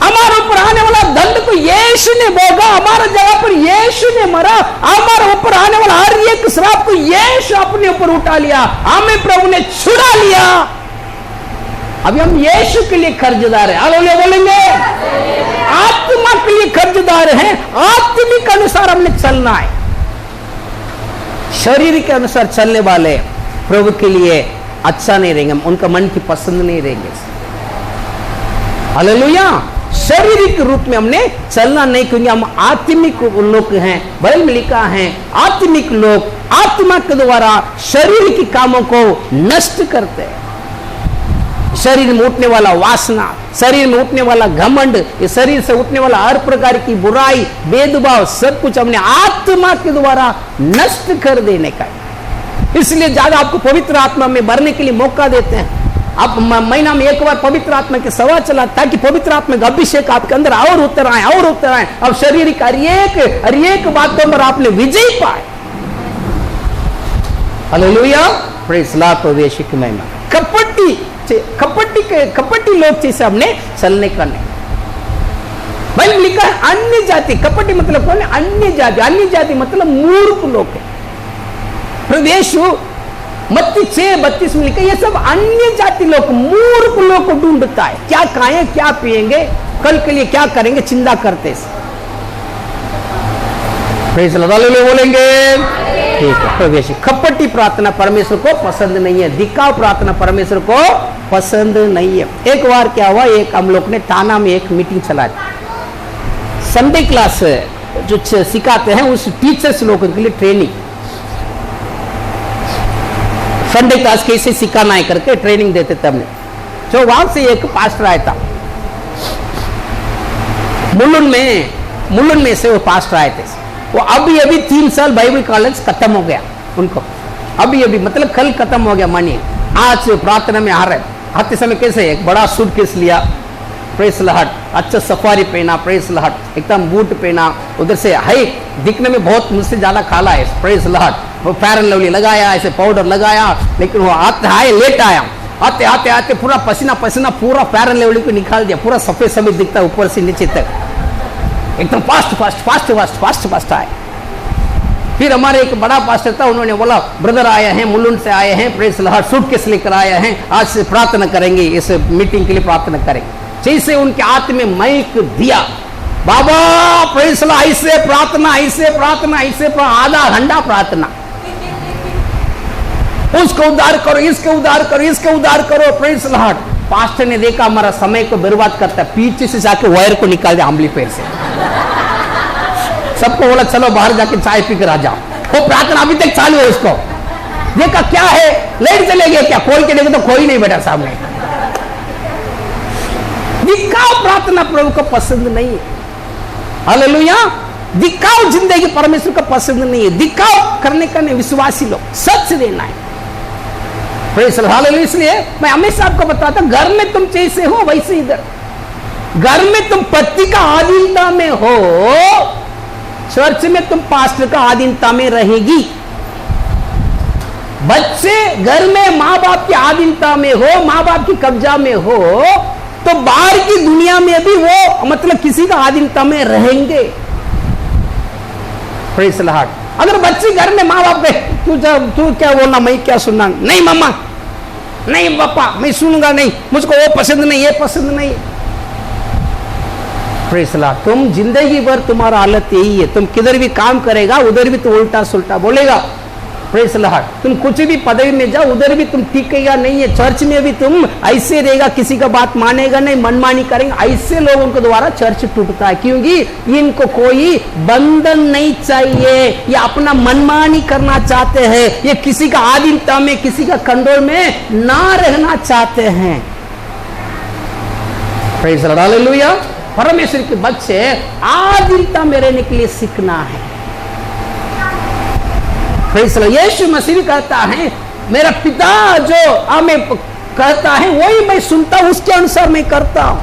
S1: हमारे ऊपर आने वाला दंड को यीशु ने भोगा, हमारा जगह पर यीशु ने मरा। हमारे ऊपर आने वाला हर एक श्राप को यीशु अपने ऊपर उठा लिया, हमें प्रभु ने छुड़ा लिया। अभी हम यीशु के लिए कर्जदार हैं। हालेलुया बोलेंगे। आत्मा के लिए कर्जदार हैं, आत्मिक अनुसार हमने चलना है। शरीर के अनुसार चलने वाले प्रभु के लिए अच्छा नहीं रहेंगे, उनका मन की पसंद नहीं रहेंगे। हालेलुया। शारीरिक रूप में हमने चलना नहीं, क्योंकि हम आत्मिक लोग हैं। बाइबल में लिखा है, आत्मिक लोग आत्मा के द्वारा शरीर के कामों को नष्ट करते हैं। शरीर में उठने वाला वासना, शरीर में उठने वाला घमंड, ये शरीर से उठने वाला हर प्रकार की बुराई, भेदभाव, सब कुछ हमने आत्मा के द्वारा नष्ट कर देने का। इसलिए ज्यादा आपको पवित्र आत्मा में भरने के लिए मौका देते हैं। आप महीना में एक बार पवित्र आत्मा के सवा चला, ताकि पवित्र आत्मा का अभिषेक आपके अंदर और उतर आए, और उतर आए। अब शरीर का हर एक बातों पर आपने विजय पाए। हालेलुया, प्रेज़ लॉर्ड, प्रभु यीशु की महिमा। कपटी लोग जैसे हमने चलने का नहीं। भाई लिखा है अन्य जाति। कपटी मतलब कौन है? अन्य जाति। अन्य जाति मतलब मूर्ख लोग है। प्रभु यीशु मत्ती 6:32 में लिखा, ये सब अन्य जाति लोग, मूर्ख लोग को ढूंढता है। क्या खाएं, क्या पिएंगे, कल के लिए क्या करेंगे, चिंता करते। प्रेज़ द लॉर्ड बोलेंगे। ठीक है, प्रभु यीशु। कपटी प्रार्थना परमेश्वर को पसंद नहीं है, दिखाव प्रार्थना परमेश्वर को पसंद नहीं है। एक बार क्या हुआ, एक हम लोग ने थाना में एक मीटिंग चलाई। संडे क्लास जो सिखाते हैं उस टीचर्स लोगों के लिए ट्रेनिंग, संडे क्लास कैसे सिखाना है करके ट्रेनिंग देते थे हमने। जो वहां से एक पास्टर आया था, मुलुन में से वो पास्टर आए थे। वो अभी 3 साल बाइबल कॉलेज खत्म हो गया उनको, अभी मतलब कल खत्म हो गया। मानिए आज प्रार्थना में आ रहे, आते समय कैसे एक बड़ा सूटकेस लिया, प्रेज़ लॉर्ड, अच्छा सफारी पहना, प्रेज़ लॉर्ड, एकदम बूट पहना, उधर से हाई दिखने में बहुत मुझसे ज्यादा काला है, प्रेज़ लॉर्ड। वो फेयर एंड लवली लगाया, ऐसे पाउडर लगाया, लेकिन वो आए लेट आया, आते पूरा पसीना पूरा फेयर एंड लवली को निकाल दिया, पूरा सफेद दिखता है ऊपर से नीचे तक, एकदम फास्ट आए। फिर हमारे एक बड़ा पास्टर था, उन्होंने बोला ब्रदर आए हैं, मुलुंड से आए हैं, प्रेज़ लॉर्ड, सूटकेस लेकर आए हैं, आज से प्रार्थना करेंगे, इस मीटिंग के लिए प्रार्थना करेंगे। जैसे उनके हाथ में माइक दिया, बाबा प्रेज़ लॉर्ड, ऐसे प्रार्थना, आधा घंटा प्रार्थना। उसको उद्धार करो, इसके उद्धार करो, इसके उद्धार करो। Praise Lord. पास्टर ने देखा हमारा समय को बर्बाद करता है, पीछे से जाके वायर को निकाल दिया आंबली पेड़ से, सबको बोला चलो बाहर जाके चाय पी कर आ जाओ। वो प्रार्थना अभी तक चालू है। उसको देखा क्या है, लाइट चले गए क्या, खोल के देखो तो कोई नहीं बैठा सामने। दिखाओ प्रार्थना प्रभु को पसंद नहीं है। हालेलुया। दिखाओ जिंदगी परमेश्वर को पसंद नहीं है। दिखाओ करने का नहीं, विश्वासी लोग सच देना है। Praise the Lord. हालेलुया। इसलिए मैं हमेशा आपको बताता हूं, घर में तुम जैसे हो वैसे इधर, घर में तुम पति का अधीनता में हो, चर्च में तुम पास्टर का अधीनता में रहेगी। बच्चे घर में माँ बाप की अधीनता में हो, माँ बाप की कब्जा में हो, तो बाहर की दुनिया में भी वो मतलब किसी का अधीनता में रहेंगे। Praise the Lord. अगर बच्चे घर में माँ बाप तू क्या बोलना, मैं क्या सुनना, नहीं मम्मा, नहीं पापा, मैं सुनूंगा नहीं, मुझको वो पसंद नहीं, ये पसंद नहीं। Praise the Lord. तुम जिंदगी भर तुम्हारा हालत यही है, तुम किधर भी काम करेगा उधर भी तो उल्टा सुल्टा बोलेगा। Praise the Lord. तुम कुछ भी पदवी में जाओ उधर भी तुम टिकेगा नहीं है, चर्च में भी तुम ऐसे रहेगा, किसी का बात मानेगा नहीं, मनमानी करेंगे। ऐसे लोगों के द्वारा चर्च टूटता है, क्योंकि इनको कोई बंधन नहीं चाहिए, ये अपना मनमानी करना चाहते हैं, ये किसी का अधीनता में, किसी का कंट्रोल में ना रहना चाहते हैं। Praise the Lord. हालेलुया। परमेश्वर के बच्चे अधीनता में रहने के लिए सीखना है। Praise the Lord. Yeshu Masih भी कहता है, मेरा पिता जो हमें कहता है वही मैं सुनता हूं, उसके अनुसार मैं करता हूं।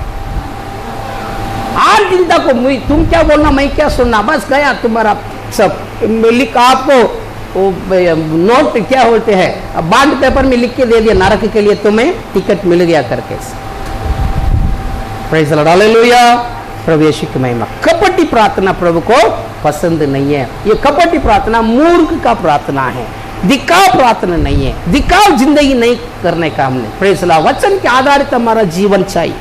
S1: अधीनता को तुम क्या बोलना, मैं क्या सुनना, बस गया तुम्हारा सब। लिख आपको नोट क्या होते हैं, बॉन्ड पेपर में लिख के दे दिया, नरक के लिए तुम्हें टिकट मिल गया करके। Praise the Lord. हालेलुया। प्रभु यीशु की महिमा। कपटी प्रार्थना प्रभु को पसंद नहीं है। ये कपटी प्रार्थना मूर्ख का प्रार्थना है, दिखाव प्रार्थना नहीं है। दिखाव जिंदगी नहीं करने का हमने। Praise the Lord. वचन के आधारित हमारा जीवन चाहिए,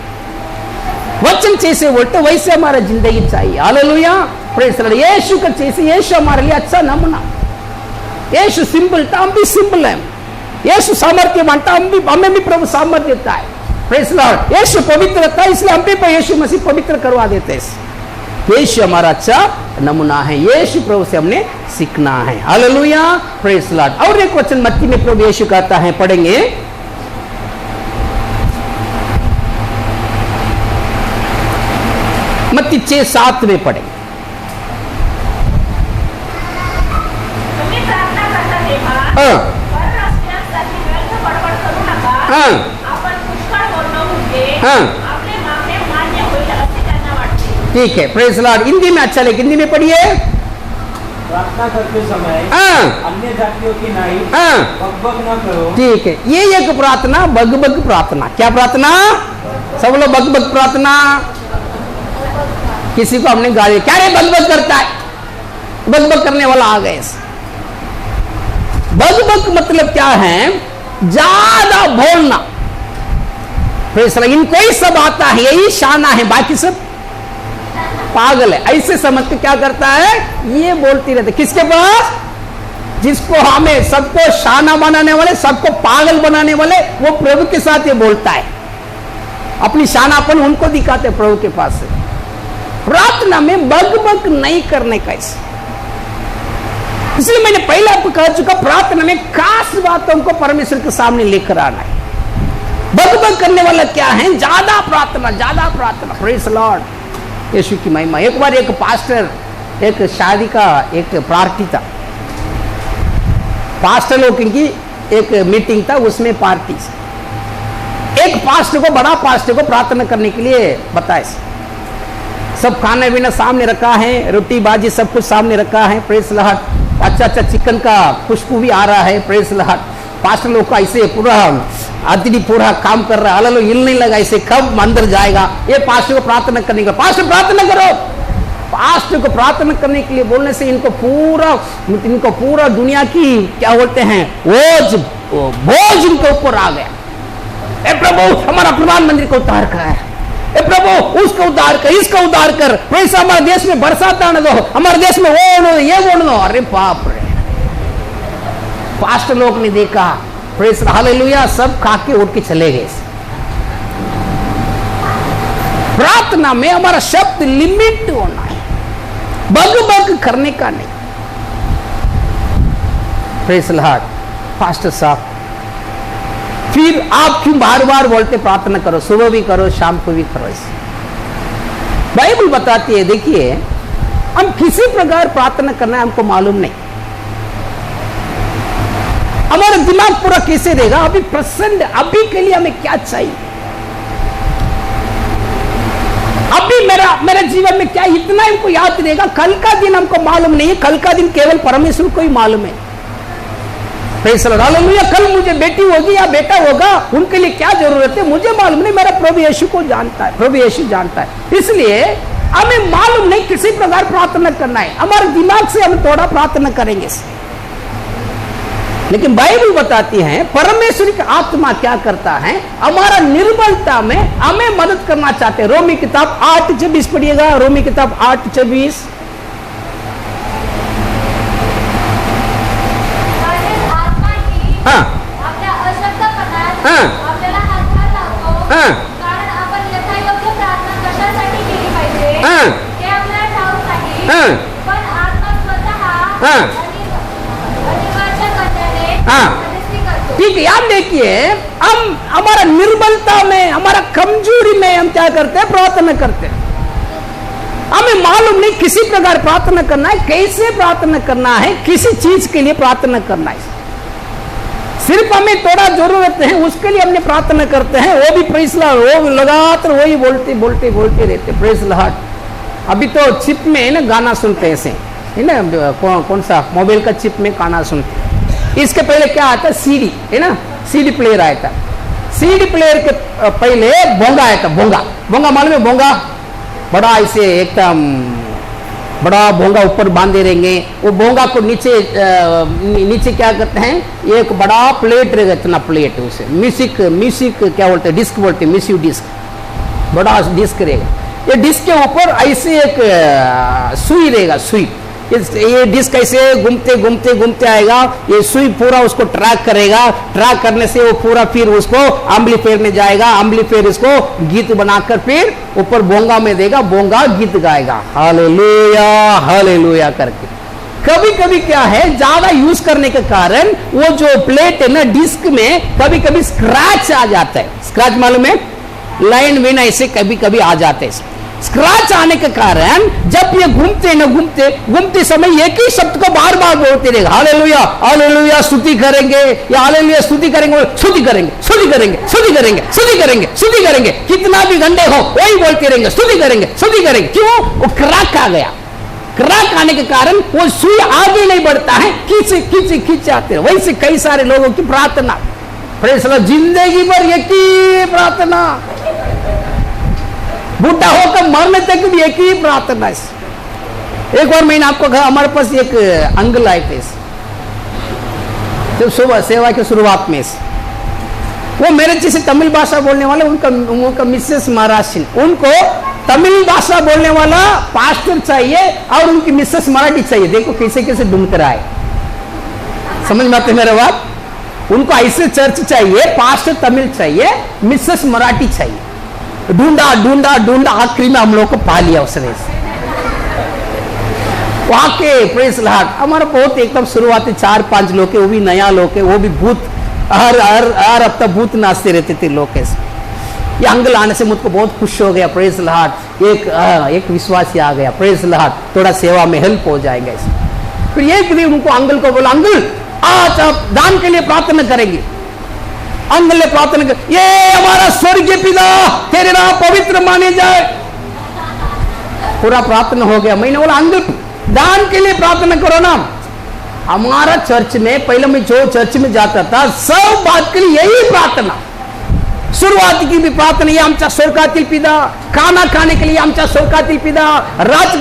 S1: वचन जैसे बोलते वैसे हमारा जिंदगी चाहिए। Hallelujah. Praise the Lord. Yeshu का जैसे, यीशु हमारे लिए अच्छा नमूना। यीशु सिंपल था, हम भी सिंपल है। यीशु सामर्थ्यवान था, हमें भी प्रभु सामर्थ्य देता है। Praise the Lord. यीशु पवित्र था, इसलिए हम भी यीशु मसीह पवित्र करवा देते हैं। यीशु हमारा अच्छा नमूना है, यीशु प्रभु से हमने सीखना है। हालेलुया। Praise the Lord. और एक वचन मत्ती में प्रभु यीशु कहता है, पढ़ेंगे मत्ती 6:7 में पढ़ेंगे। ठीक है। Praise the Lord. हिंदी में अच्छा लगे, हिंदी में पढ़िए।
S2: प्रार्थना करते समय अन्य जातियों की नहीं बकबक न करो। ठीक है।
S1: ये एक प्रार्थना बकबक प्रार्थना। क्या प्रार्थना? सब लोग बकबक प्रार्थना। किसी को हमने गाली, क्या रे बकबक करता है, बकबक करने वाला आ गए। बकबक मतलब क्या है? ज्यादा बोलना। इनको ही सब आता है, यही शाना है, बाकी सब पागल है। ऐसे समझ के क्या करता है, ये बोलती रहती। किसके पास? जिसको हमें सबको शाना बनाने वाले, सबको पागल बनाने वाले, वो प्रभु के साथ ये बोलता है। अपनी शानापन उनको दिखाते प्रभु के पास से। प्रार्थना में बकबक नहीं करने का। इसलिए मैंने पहले आपको कह चुका, प्रार्थना में खास बातों को परमेश्वर के सामने लेकर आना है। बकबक करने वाला क्या है? ज्यादा प्रार्थना, ज्यादा प्रार्थना। Praise the Lord. यीशु की महिमा। एक बार एक पास्टर, एक शादी का एक पार्टी था, पास्टर लोगों की एक मीटिंग था, उसमें पार्टी। एक पास्टर को, बड़ा पास्टर को प्रार्थना करने के लिए बताए। सब खाना पीना सामने रखा है, रोटी बाजी सब कुछ सामने रखा है। Praise the Lord. अच्छा अच्छा चिकन का खुशबू भी आ रहा है। Praise the Lord. पास्टर लोग का ऐसे पूरा अतिथि पूरा काम कर रहा है, हालेलुया। हिल नहीं लगा, इसे कब अंदर जाएगा। ये पास्टर को प्रार्थना करने का, पास्टर प्रार्थना करो। पास्टर को प्रार्थना करने के लिए बोलने से इनको पूरा दुनिया की क्या बोलते हैं, बोझ इनके ऊपर आ गया। ए प्रभु, हमारा प्रधानमंत्री को उद्धार करा है। ए प्रभु, उसको उद्धार कर, इसका उद्धार कर। वैसे हमारे देश में बरसात आने दो, हमारे देश में वो ये बोल दो। अरे बाप रे। पास्टर लोग ने देखा प्रेज हालेलुया, सब खा के उठ के चले गए। प्रार्थना में हमारा शब्द लिमिट होना है, बग बग करने का नहीं। Praise Lord. पास्टर साहब, फिर आप क्यों बार बार बोलते प्रार्थना करो, सुबह भी करो शाम को भी करो? बाइबल बताती है, देखिए हम किसी प्रकार प्रार्थना करना है हमको मालूम नहीं, हमारा दिमाग पूरा कैसे रहेगा, अभी प्रेजेंट अभी के लिए हमें क्या चाहिए, अभी मेरा जीवन में क्या, इतना हमको याद रहेगा। कल का दिन हमको मालूम नहीं है, कल का दिन केवल परमेश्वर को ही मालूम है। हालेलुया। कल मुझे बेटी होगी या बेटा होगा, उनके लिए क्या जरूरत है मुझे मालूम नहीं, मेरा प्रभु यीशु को जानता है, प्रभु यीशु जानता है। इसलिए हमें मालूम नहीं किसी प्रकार प्रार्थना करना है, हमारे दिमाग से हम थोड़ा प्रार्थना करेंगे। लेकिन बाइबल बताती है परमेश्वर की आत्मा क्या करता है, हमारा निर्बलता में हमें मदद करना चाहते हैं। रोमी किताब 8:24 पढ़िएगा, रोमी किताब 8:24। ठीक है, याद देखिए, हम हमारा निर्बलता में, हमारा कमजोरी में हम क्या करते हैं, प्रार्थना करते हैं। हमें मालूम नहीं किसी प्रकार प्रार्थना करना है, कैसे प्रार्थना करना है, किसी चीज के लिए प्रार्थना करना है। सिर्फ हमें थोड़ा जरूरत है उसके लिए हमने प्रार्थना करते हैं, वो भी प्रेज़ लॉर्ड, वो लगातार वही बोलते रहते प्रेज़ लॉर्ड। अभी तो चिप में है ना गाना सुनते ऐसे है ना, कौन सा मोबाइल का चिप में गाना सुनते। इसके पहले क्या आता, सीडी है ना, सीडी प्लेयर आया था। सीडी प्लेयर के पहले बोंगा आया था। बोंगा मालूम है, बोंगा बड़ा ऐसे एकदम बड़ा बोंगा ऊपर बांधे रहेंगे, वो बोंगा को नीचे क्या करते हैं, एक बड़ा प्लेट रहेगा, इतना प्लेट उसे म्यूजिक क्या बोलते हैं, डिस्क बोलते हैं, म्यूजिक डिस्क, बड़ा डिस्क रहेगा। ये डिस्क के ऊपर ऐसे एक सुई रहेगा, सुई, ये डिस्क ऐसे घूमते आएगा, ये सुई पूरा उसको ट्रैक करेगा, ट्रैक करने से वो पूरा फिर उसको एम्पलीफायर में जाएगा, एम्पलीफायर इसको गीत बनाकर फिर ऊपर बोंगा में देगा, बोंगा गीत गाएगा, हालेलुया हालेलुया करके। कभी कभी क्या है, ज्यादा यूज करने के कारण वो जो प्लेट है ना डिस्क में कभी कभी स्क्रैच आ जाता है। स्क्रैच मालूम है, लाइन विन ऐसे कभी कभी आ जाते हैं। स्क्रैच आने के कारण जब ये घूमते समय एक ही शब्द को बार बार बोलते रहेगा, हालेलुया हालेलुया स्तुति करेंगे, या हालेलुया स्तुति करेंगे, कितना भी घंटे हो वही बोलते रहेंगे, स्तुति करेंगे। क्यों? वो क्रैक आ गया। क्रैक आने के कारण वो सुई आगे नहीं बढ़ता है, खींच आते हैं। वैसे कई सारे लोगों की प्रार्थना, प्रेज़ लॉर्ड, जिंदगी भर एक ही प्रार्थना, बूढ़ा होकर मरने तक भी एक ही प्रार्थना है। एक बार मैंने आपको कहा, हमारे पास एक अंकल आए थे जब सुबह सेवा की शुरुआत में, वो मेरे जैसे तमिल भाषा बोलने वाले, उनका मिसेस महाराष्ट्र, उनको तमिल भाषा बोलने वाला पास्टर चाहिए और उनकी मिसेस मराठी चाहिए। देखो कैसे कैसे ढूंढ कर आए, समझ में आते मेरा बात। उनको ऐसे चर्च चाहिए, पास्टर तमिल चाहिए, मिसेस मराठी चाहिए। ढूंढा आखिरी में हम लोग को पा लिया उसने। वहां के प्रेज़ लॉर्ड, हमारा बहुत एकदम शुरुआती 4-5 लोग है, वो भी नया लोग है, वो भी भूत हर हफ्ता भूत नाचते रहते थे लोग। ये अंकल आने से मुझको बहुत खुश हो गया, प्रेज़ लॉर्ड, एक विश्वासी आ गया, प्रेज़ लॉर्ड, थोड़ा सेवा में हेल्प हो जाएगा। फिर एक दिन उनको अंकल को बोला, अंकल आज आप दान के लिए प्रार्थना करेंगे। अंकल ने प्रार्थना कर, ये हमारा स्वर्गीय पिता तेरे नाम पवित्र माने जाए। पूरा प्रार्थना हो गया। मैंने बोला, अंकल दान के लिए प्रार्थना करो ना। हमारा चर्च में पहले मैं जो चर्च में जाता था, सब बात के लिए यही प्रार्थना, सुरुवात की भी प्रार्थना, ये आमचा स्वर्गातील पिता, खाना खाने के लिए आमचा स्वर्गातील पिता, रात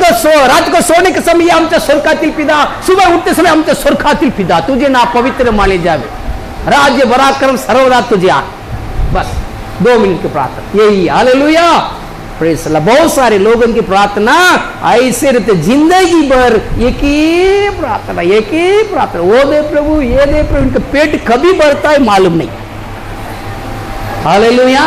S1: को सोने के समय आमचा स्वर्गातील पिता, सुबह उठते समय आमचा स्वर्गातील पिता, तुझे ना पवित्र माने जावे, राज्य पराक्रम सर्वदा तुझे आ। बस 2 मिनट की प्रार्थना, यही हालेलुया। Praise the Lord. बहुत सारे लोगों की प्रार्थना ऐसे रहते, जिंदगी भर एक ही प्रार्थना, एक ही प्रार्थना, वो दे प्रभु, ये दे प्रभु, इनका पेट कभी भरता है मालूम नहीं। हालेलुया।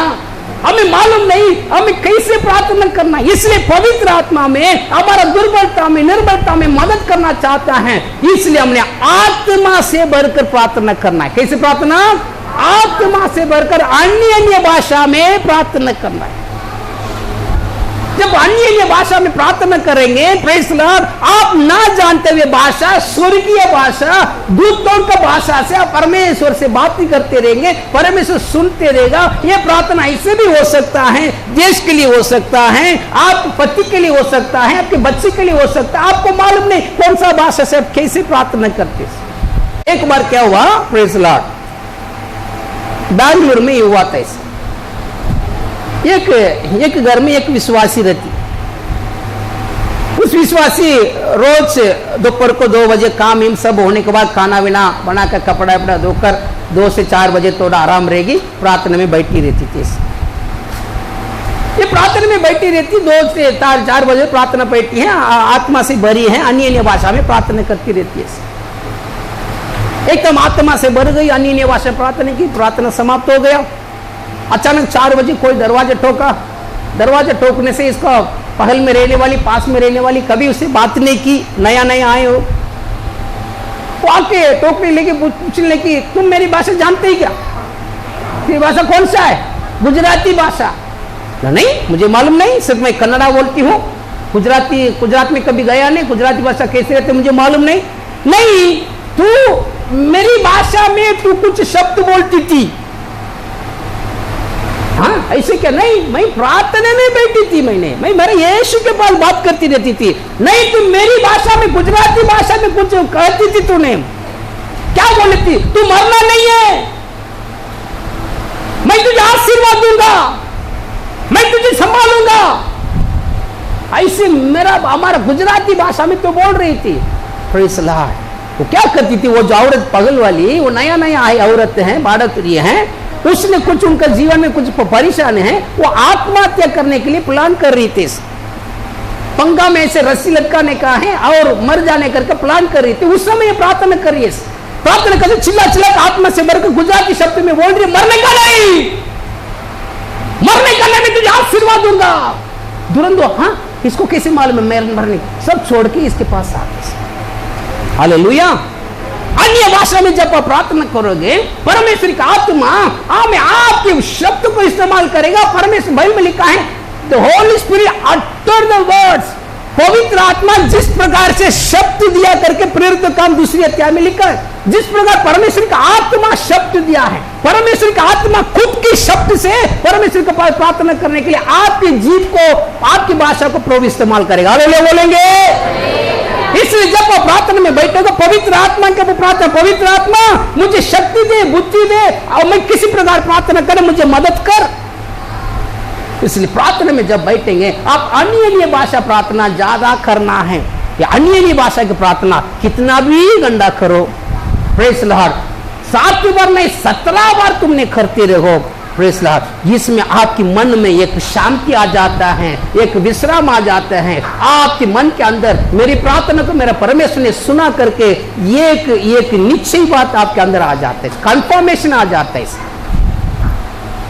S1: हमें मालूम नहीं हमें कैसे प्रार्थना करना, इसलिए पवित्र आत्मा में हमारा दुर्बलता में, निर्बलता में मदद करना चाहता है, इसलिए हमने आत्मा से भरकर प्रार्थना करना है। कैसे प्रार्थना? आत्मा से भरकर अन्य भाषा में प्रार्थना करना है। जब अन्य भाषा में प्रार्थना करेंगे, प्रेज़ द लॉर्ड, आप ना जानते हुए भाषा, स्वर्गीय भाषा, दूतों का भाषा से आप परमेश्वर से बात ही करते रहेंगे, परमेश्वर सुनते रहेगा। यह प्रार्थना ऐसे भी हो सकता है, देश के लिए हो सकता है, आप पति के लिए हो सकता है, आपके बच्चे के लिए हो सकता है। आपको मालूम नहीं कौन सा भाषा से आप कैसे प्रार्थना करते। एक बार क्या हुआ, प्रेज़ द लॉर्ड, बैंगलोर में हुआ था। एक घर में एक विश्वासी रहती। उस विश्वासी रोज दोपहर को 2 बजे काम इन सब होने के बाद खाना वाना बनाकर कपड़ा वपड़ा धोकर 2 से 4 बजे थोड़ा आराम रहेगी, प्रार्थना में बैठी रहती थी। ये प्रार्थना में बैठी रहती, 2 से 4 बजे प्रार्थना बैठी है, आत्मा से भरी है, अन्य भाषा में प्रार्थना करती रहती है। एकदम आत्मा से भर गई, अन्य भाषा प्रार्थना की, प्रार्थना समाप्त हो गया। अचानक 4 बजे कोई दरवाजा ठोका। दरवाजा ठोकने से इसका पहल में रहने वाली, पास में रहने वाली, कभी उससे बात नहीं की, नया नया आए हो, वो आके टोकने लगी, पूछने लगी, तुम मेरी भाषा जानते ही क्या? तेरी भाषा कौन सा है? गुजराती भाषा। नहीं, मुझे मालूम नहीं, सिर्फ मैं कन्नड़ा बोलती हूँ, गुजरात में कभी गया नहीं, गुजराती भाषा कैसे रहते मुझे मालूम नहीं। नहीं, तू मेरी भाषा में तू कुछ शब्द बोलती थी। हाँ, ऐसे क्या? नहीं, मैं प्रार्थना में बैठी थी, मैं मेरे यीशु के पास बात करती रहती थी। नहीं, तुम मेरी भाषा में, गुजराती भाषा में कुछ कहती थी। तूने क्या बोली थी? तू मरना नहीं है, मैं तुझे आशीर्वाद दूंगा, मैं तुझे संभालूंगा। ऐसे हमारा गुजराती भाषा में तो बोल रही थी। Praise the Lord. वो क्या करती थी, वो जो औरत पगल वाली, वो नया नया आई औरत है, बाढ़ है, उसने कुछ उनका जीवन में कुछ परेशान है, वो आत्महत्या करने के लिए प्लान कर रही थी। पंगा में ऐसे रस्सी लटकाने का है और मर जाने करके प्लान कर रही थी। उस समय प्रार्थना कर रही है, प्रार्थना करते चिल्ला चिल्ला आत्मा से भरकर गुजराती शब्द में बोल रही है, मरने का नहीं, मरने का नहीं, मैं तुझे आशीर्वाद दूंगा। तुरंत, हाँ, इसको कैसे मालूम है मरने? सब छोड़ के इसके पास आते। हालेलुया। अन्य भाषा में जब आप प्रार्थना करोगे, परमेश्वर का आत्मा हमें आपके शब्द को इस्तेमाल करेगा। परमेश्वर बाइबल में लिखा है, the Holi spirit utter the words. पवित्र आत्मा जिस प्रकार से शब्द दिया करके प्रेरित काम 2 अध्याय में लिखा है, जिस प्रकार परमेश्वर का आत्मा शब्द दिया है, परमेश्वर का आत्मा खुद के शब्द से परमेश्वर के पास प्रार्थना करने के लिए आपके जीव को, आपकी भाषा को प्रभु इस्तेमाल करेगा। हालेलुया बोलेंगे। इसलिए जब आप प्रार्थना में बैठोगे, पवित्र आत्मा के प्रार्थना, पवित्र आत्मा मुझे शक्ति दे, बुद्धि दे, और मैं किसी प्रकार प्रार्थना करूं, मुझे मदद कर। इसलिए प्रार्थना में जब बैठेंगे, आप अन्य भाषा प्रार्थना ज्यादा करना है। या अन्य भाषा की प्रार्थना कितना भी गंदा करो, प्रेज़ द लॉर्ड, 7 बार नहीं 17 बार तुमने करते रहो, प्रेज़ द लॉर्ड, जिसमें आपकी मन में एक शांति आ जाता है, एक विश्राम आ जाता है। आपके मन के अंदर मेरी प्रार्थना को मेरा परमेश्वर ने सुना करके एक निश्चय बात आपके अंदर आ जाता है, कंफर्मेशन आ जाता है।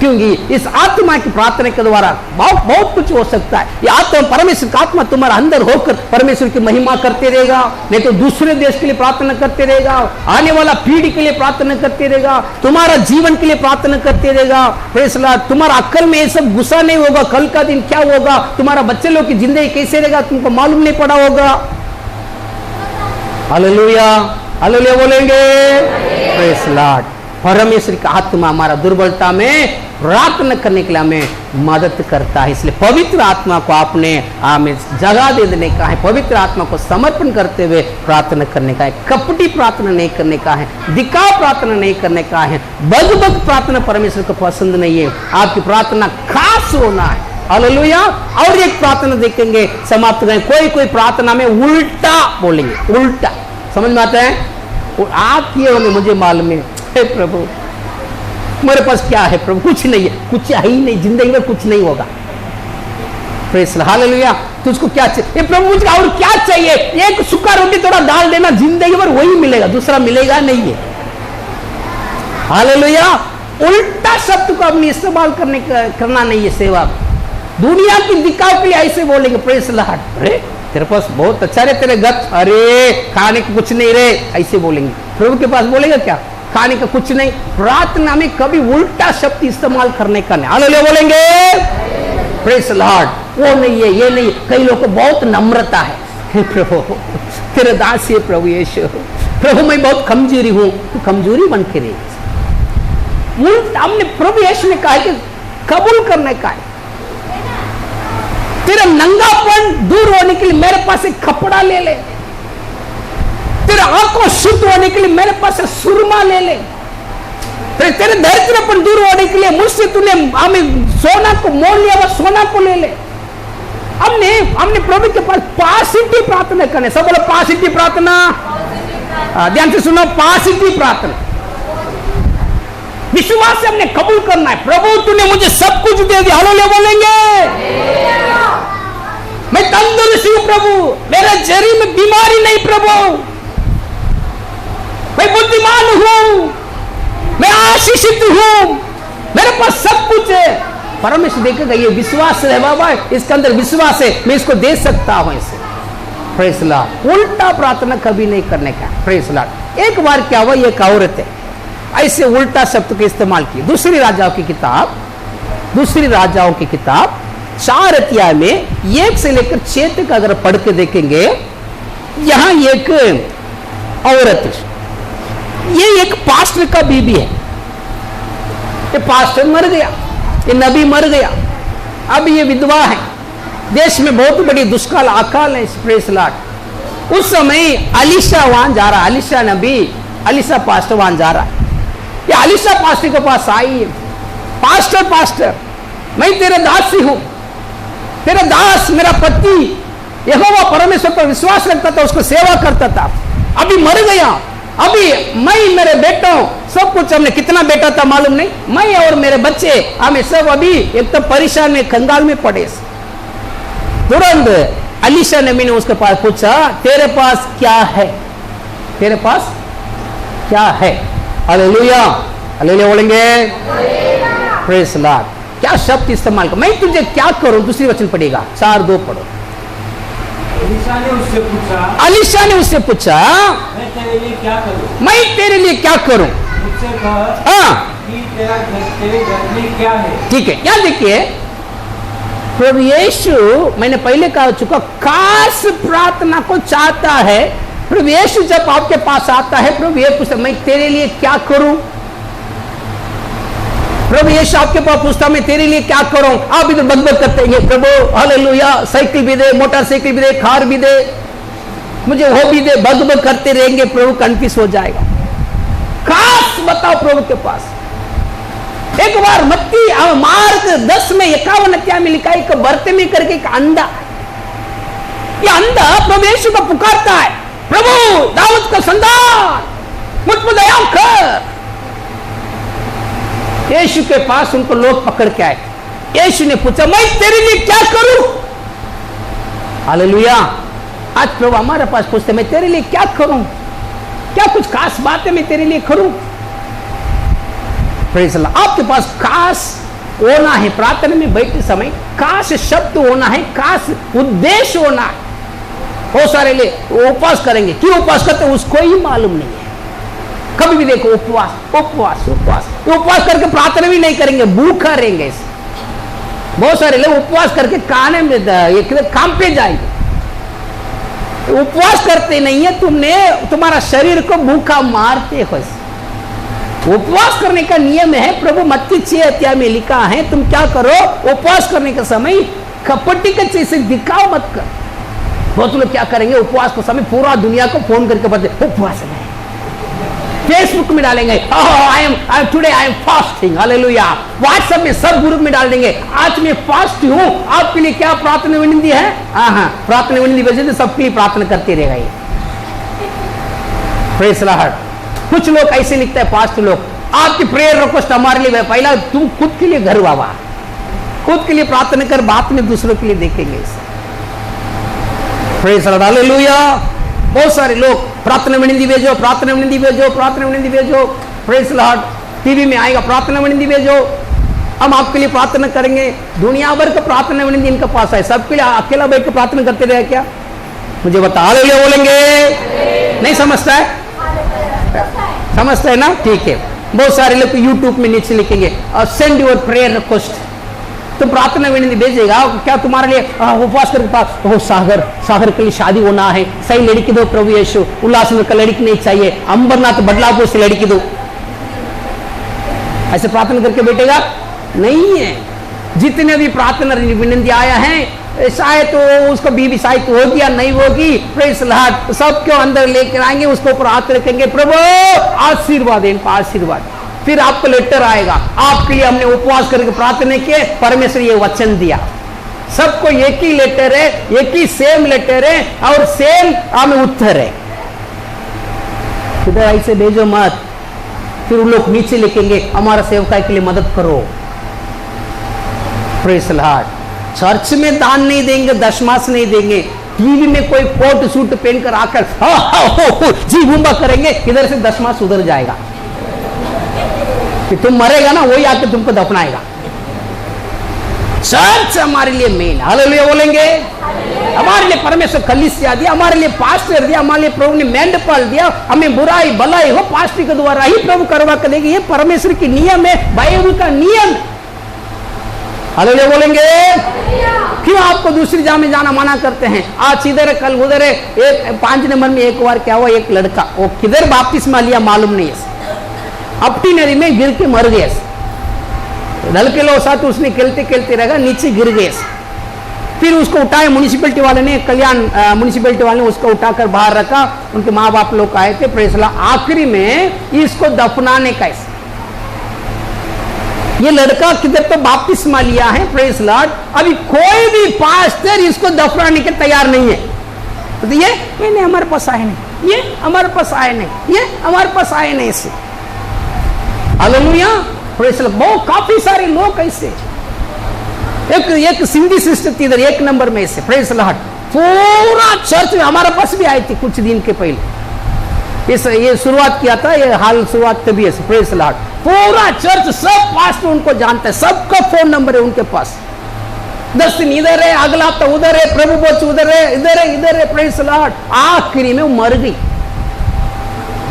S1: क्योंकि इस आत्मा की प्रार्थना के द्वारा बहुत कुछ हो सकता है। ये आत्मा, परमेश्वर का आत्मा तुम्हारा अंदर होकर परमेश्वर की महिमा करते रहेगा, नहीं तो दूसरे देश के लिए प्रार्थना करते रहेगा, आने वाला पीढ़ी के लिए प्रार्थना करते रहेगा, तुम्हारा जीवन के लिए प्रार्थना करते रहेगा। Praise the Lord. तुम्हारा अक्ल में ये सब गुस्सा नहीं होगा, कल का दिन क्या होगा, तुम्हारा बच्चे लोग की जिंदगी कैसे रहेगा, तुमको मालूम नहीं पड़ा होगा। हालेलुया, हालेलुया बोलेंगे। Praise the Lord. परमेश्वर का आत्मा हमारा दुर्बलता में प्रार्थना करने के लिए हमें मदद करता है। इसलिए पवित्र आत्मा को आपने हमें जगह दे देने का है, पवित्र आत्मा को समर्पण करते हुए प्रार्थना करने का है। कपटी प्रार्थना नहीं करने का है, दिखाव प्रार्थना नहीं करने का है, बग प्रार्थना परमेश्वर को पसंद नहीं है। आपकी प्रार्थना खास होना है। हालेलुया। और एक प्रार्थना देखेंगे, समाप्त करें। कोई प्रार्थना में उल्टा बोलेंगे, उल्टा। समझ में आता है? आप किए होंगे, मुझे मालूम है। प्रभु मेरे पास क्या है प्रभु? कुछ नहीं है, कुछ है ही नहीं, जिंदगी में कुछ नहीं होगा। Praise hallelujah. तुझको क्या चाहिए? ये प्रभु मुझे और क्या चाहिए? एक सूखा रोटी थोड़ा डाल देना, जिंदगी भर वही मिलेगा, दूसरा मिलेगा नहीं है। हालेलुया। उल्टा शब्द को अपनी इस्तेमाल करना नहीं है सेवा में। दुनिया की दिखाव के लिए ऐसे बोलेंगे प्रेज लॉर्ड, अरे तेरे पास बहुत अच्छा रे, तेरे गत, अरे खाने को कुछ नहीं रे, ऐसे बोलेंगे। प्रभु के पास बोलेगा क्या? खाने का कुछ नहीं। प्रार्थना में कभी उल्टा शब्द इस्तेमाल करने का नहीं। हालेलुया बोलेंगे प्रेज लॉर्ड। वो नहीं है, ये नहीं। कई लोगों को बहुत नम्रता है, हे प्रभु तेरे दास है प्रभु यीशु, प्रभु मैं बहुत कमजोरी हूं, तू कमजोरी बन के रही। हमने प्रभु यीशु ने कहा कि कबूल करने का है। तेरा नंगापन दूर होने के लिए मेरे पास एक कपड़ा ले ले, तेरा आंखों शुद्ध होने के लिए मेरे पास सुरमा ले ले, तेरे दरिद्रपन दूर होने के लिए मुझसे तूने हमें सोना को मोल लिया, वो सोना को ले ले। हमने प्रभु के पास पॉजिटिव प्रार्थना करने। सब बोलो पॉजिटिव प्रार्थना। ध्यान से सुनो, पॉजिटिव प्रार्थना। विश्वास से हमने कबूल करना है। प्रभु तूने मुझे सब कुछ दे दिया। हालेलुया बोलेंगे। मैं तंदुरुस्त हूं प्रभु, मेरे शरीर में बीमारी नहीं प्रभु, मैं बुद्धिमान हूं, मैं आशीषित हूं, मेरे पास सब कुछ है। परमेश्वर देखेगा ये विश्वास है बाबा, इसके अंदर विश्वास है, मैं इसको दे सकता हूं इसे। Praise Lord. उल्टा प्रार्थना कभी नहीं करने का। Praise Lord. एक बार क्या हुआ, एक औरत है ऐसे उल्टा शब्द का इस्तेमाल किया। दूसरी राजाओं की किताब 4 अध्याय में 1 से लेकर 6 तक अगर पढ़ के देखेंगे, यहां एक औरत, ये एक पास्टर का बीबी है। ये पास्टर मर गया, ये नबी मर गया, अब ये विधवा है। देश में बहुत बड़ी दुष्काल अकाल है। Praise Lord. उस समय अलीशा वहां जा रहा, अलीशा नबी, अलीशा पास्टर वहां जा रहा है। ये अलीशा पास्टर के पास आई है, पास्टर मैं तेरे दास हूं, तेरा दास मेरा पति यहोवा परमेश्वर पर विश्वास रखता था, उसको सेवा करता था, अभी मर गया। अभी मैं मेरे बेटों सब कुछ, हमने कितना बेटा था मालूम नहीं, मैं और मेरे बच्चे हमें सब अभी एक तो परेशान में कंगाल में पड़े। तुरंत अलीशा नबी ने उसके पास पूछा, तेरे पास क्या है? तेरे पास क्या है? हालेलुया। हालेलुया बोलेंगे प्रेज लॉर्ड। क्या शब्द इस्तेमाल कर, मैं तुझे क्या करूं? दूसरी वचन पढ़ेगा 4:2 पढ़ो। अलीशा ने उससे पूछा
S2: मैं तेरे लिए क्या करूं?
S1: मैं तेरे लिए क्या करूं?
S2: मुझसे कह कि तेरे घर में क्या है?
S1: ठीक है, क्या देखिए, प्रभु यीशु, मैंने पहले कह चुका, खास प्रार्थना को चाहता है। प्रभु यीशु जब आपके पास आता है, प्रभु यीशु पूछता, मैं तेरे लिए क्या करूं? प्रभु यीशु आपके पास पूछता, मैं तेरे लिए क्या करूं? आप इधर बकबक करते हैं, प्रभु हालेलुया, साइकिल भी दे, मोटरसाइकिल भी दे, कार भी दे, मुझे वो भी दे, बकबक करते रहेंगे, प्रभु कंफ्यूज हो जाएगा। खास बताओ प्रभु के पास। एक बार मत्ती मार्क 10 में 51 अध्याय में लिखा है, एक बर्तन में करके एक अंधा, ये अंधा प्रभु यीशु को पुकारता है, प्रभु दाऊद का संतान मुझ पर दया कर। यीशु के पास उनको लोग पकड़ के आए। यीशु ने पूछा, मैं तेरे लिए क्या करूं? हालेलुया। आज प्रभु हमारे पास पूछते, मैं तेरे लिए क्या करूं? क्या कुछ खास बात है मैं तेरे लिए करूं? Praise Allah. आपके पास खास होना है, प्रार्थना में बैठते समय खास शब्द होना है, खास उद्देश्य होना है। बहुत सारे ले उपवास करेंगे, क्यों उपवास करते उसको ही मालूम नहीं है। कभी भी देखो उपवास उपवास उपवास, तो उपवास करके प्रार्थना भी नहीं करेंगे, भूखा रहेंगे। बहुत सारे लोग उपवास करके खाने में काम पे जाएंगे। उपवास करते नहीं है, तुमने तुम्हारा शरीर को भूखा मारते हो। उपवास करने का नियम है, प्रभु मत्ती 6 अध्याय में लिखा है, तुम क्या करो, उपवास करने के समय कपटी के चीज से दिखाओ मत कर। बहुत लोग क्या करेंगे, उपवास के समय पूरा दुनिया को फोन करके बताते उपवास है, फेसबुक में डालेंगे, today I am fasting, hallelujah. WhatsApp में सब ग्रुप में डाल देंगे, आज मैं फास्ट हूं, आपके लिए क्या प्रार्थना विनती है? प्रार्थना विनती वजह से सबके लिए प्रार्थना करते रहेगा ये। Praise Lord. कुछ लोग ऐसे लिखते हैं, फास्ट लोग, आपकी प्रेयर रिक्वेस्ट हमारे लिए, पहला तुम खुद के लिए घर बाबा, खुद के लिए प्रार्थना कर, बाद में दूसरों के लिए देखेंगे। Praise the Lord, hallelujah. बहुत सारे लोग प्रार्थना विनती भेजो, प्रार्थना विनती भेजो, प्रार्थना विनती भेजो। प्रेज़ द लॉर्ड, टीवी में आएगा प्रार्थना विनती भेजो, हम आपके लिए प्रार्थना करेंगे। दुनिया भर का प्रार्थना विनती इनके पास है, सबके लिए अकेला बैठ के प्रार्थना करते रहे क्या? मुझे बता, हालेलुया बोलेंगे? नहीं समझता है? समझता है ना? ठीक है। बहुत सारे लोग यूट्यूब में नीचे लिखेंगे सेंड योर प्रेयर रिक्वेस्ट, तो प्रार्थना विनती भेजेगा क्या तुम्हारे लिए उपवास करके पास, ओ सागर के लिए शादी होना है, सही लड़की दो प्रभु यीशु, उल्लासनगर का लड़की नहीं चाहिए, अंबरनाथ बदलापुर से लड़की दो, ऐसे प्रार्थना करके बैठेगा? नहीं है। जितने भी प्रार्थना विनती आया है, शायद तो उसको बीवी शायद होगी या नहीं होगी, प्रेज़ द लॉर्ड, सबको अंदर लेकर आएंगे, उसको ऊपर हाथ रखेंगे, प्रभु आशीर्वाद, इनको आशीर्वाद। फिर आपको लेटर आएगा, आपके लिए हमने उपवास करके प्रार्थना किए, परमेश्वर ये वचन दिया। सबको एक ही लेटर है, एक ही सेम लेटर है और सेम हमें उत्तर है। इधर ऐसे भेजो मत। फिर उन लोग नीचे लिखेंगे हमारा सेवकाई के लिए मदद करो। Praise the Lord. चर्च में दान नहीं देंगे, दशमास नहीं देंगे, टीवी में कोई कोट सूट पहनकर आकर जी बुम्बा करेंगे, इधर से दशमास उधर जाएगा, कि तुम मरेगा ना वही आके तुमको दफनाएगा। चर्च हमारे लिए मेन, हालेलुया बोलेंगे? हमारे लिए परमेश्वर कलीसिया दिया, हमारे लिए पास्टर दिया, हमारे लिए प्रभु ने मेंढपाल दिया, हमें बुराई भलाई हो पास्टर के द्वारा ही प्रभु करवा कर देगी। ये परमेश्वर की नियम है, बाइबल का नियम। हालेलुया बोलेंगे? क्यों आपको दूसरी जगह में जाना मना करते हैं? आज इधर है, कल उधर है। एक 5 नंबर में एक बार क्या हुआ, एक लड़का वो किधर बपतिस्मा लिया मालूम नहीं है, अपनी नदी में गिर के मर गया। लड़के लोग साथ उसने खेलते खेलते रहेगा, नीचे गिर गए। फिर उसको उठाए म्युनिसिपैलिटी वाले ने, कल्याण म्युनिसिपैलिटी वाले ने उसको उठाकर बाहर रखा। उनके माँ बाप लोग आए थे, प्रेज़ द लॉर्ड। आखिरी में इसको दफनाने का, ये लड़का किधर तो बपतिस्मा लिया है, प्रेज़ द लॉर्ड। अभी कोई भी पास्टर इसको दफनाने के तैयार नहीं है। तो ये नहीं हमारे पास आए नहीं, ये हमारे पास आए नहीं, ये हमारे पास आए नहीं से। Hallelujah, praise the Lord. बहुत काफी सारे लोग ऐसे। एक सिंधी सिस्टर थी इधर 1 नंबर में से, प्रेज़ द लॉर्ड। पूरा चर्च में हमारे पास भी आई थी कुछ दिन के पहले। ये शुरुआत किया था, ये हाल शुरुआत तभी है, प्रेज़ द लॉर्ड। पूरा चर्च सब पास्टर उनको जानता है, सबका फोन नंबर है उनके पास। 10 दिन इधर है, अगला हफ्ता उधर है, प्रभु बोच उधर है, इधर है, प्रेज़ द लॉर्ड। आखिरी में वो मर गई।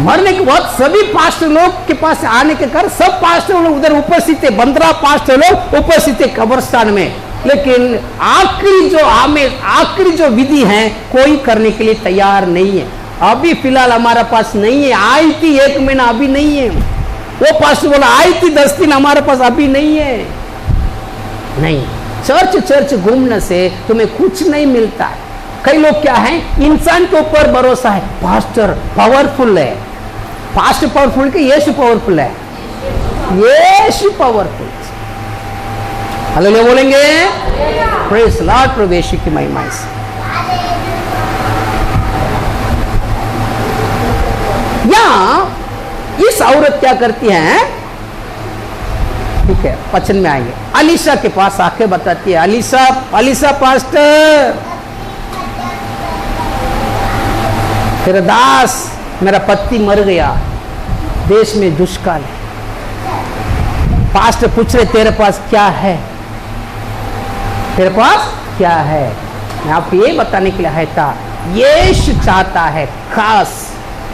S1: मरने के बाद सभी पास्टर लोग के पास आने के कारण सब पास्टर लोग उधर उपस्थित थे, 15 पास्टर लोग उपस्थित थे कब्रिस्तान में। लेकिन आखिरी जो विधि है कोई करने के लिए तैयार नहीं है। अभी फिलहाल हमारे पास नहीं है, आई थी 1 महीना, अभी नहीं है। वो पास्टर बोला आई थी 10 दिन, हमारे पास अभी नहीं है। नहीं, चर्च घूमने से तुम्हें कुछ नहीं मिलता है। कई लोग क्या है, इंसान के ऊपर भरोसा है, पास्टर पावरफुल है, पास्टर पावरफुल के यीशु पावरफुल है, यीशु पावरफुल। हालेलुया बोलेंगे? प्रेज़ द लॉर्ड, प्रभु यीशु की महिमा से। या इस औरत क्या करती है, ठीक है, वचन में आएंगे। अलीशा के पास आके बताती है, अलीशा पास्टर, तेरा दास मेरा पति मर गया, देश में दुष्काल है। पास्टर पूछ रहे तेरे पास क्या है, तेरे पास क्या है? मैं आपको ये बताने के लिए है था, यीशु चाहता है खास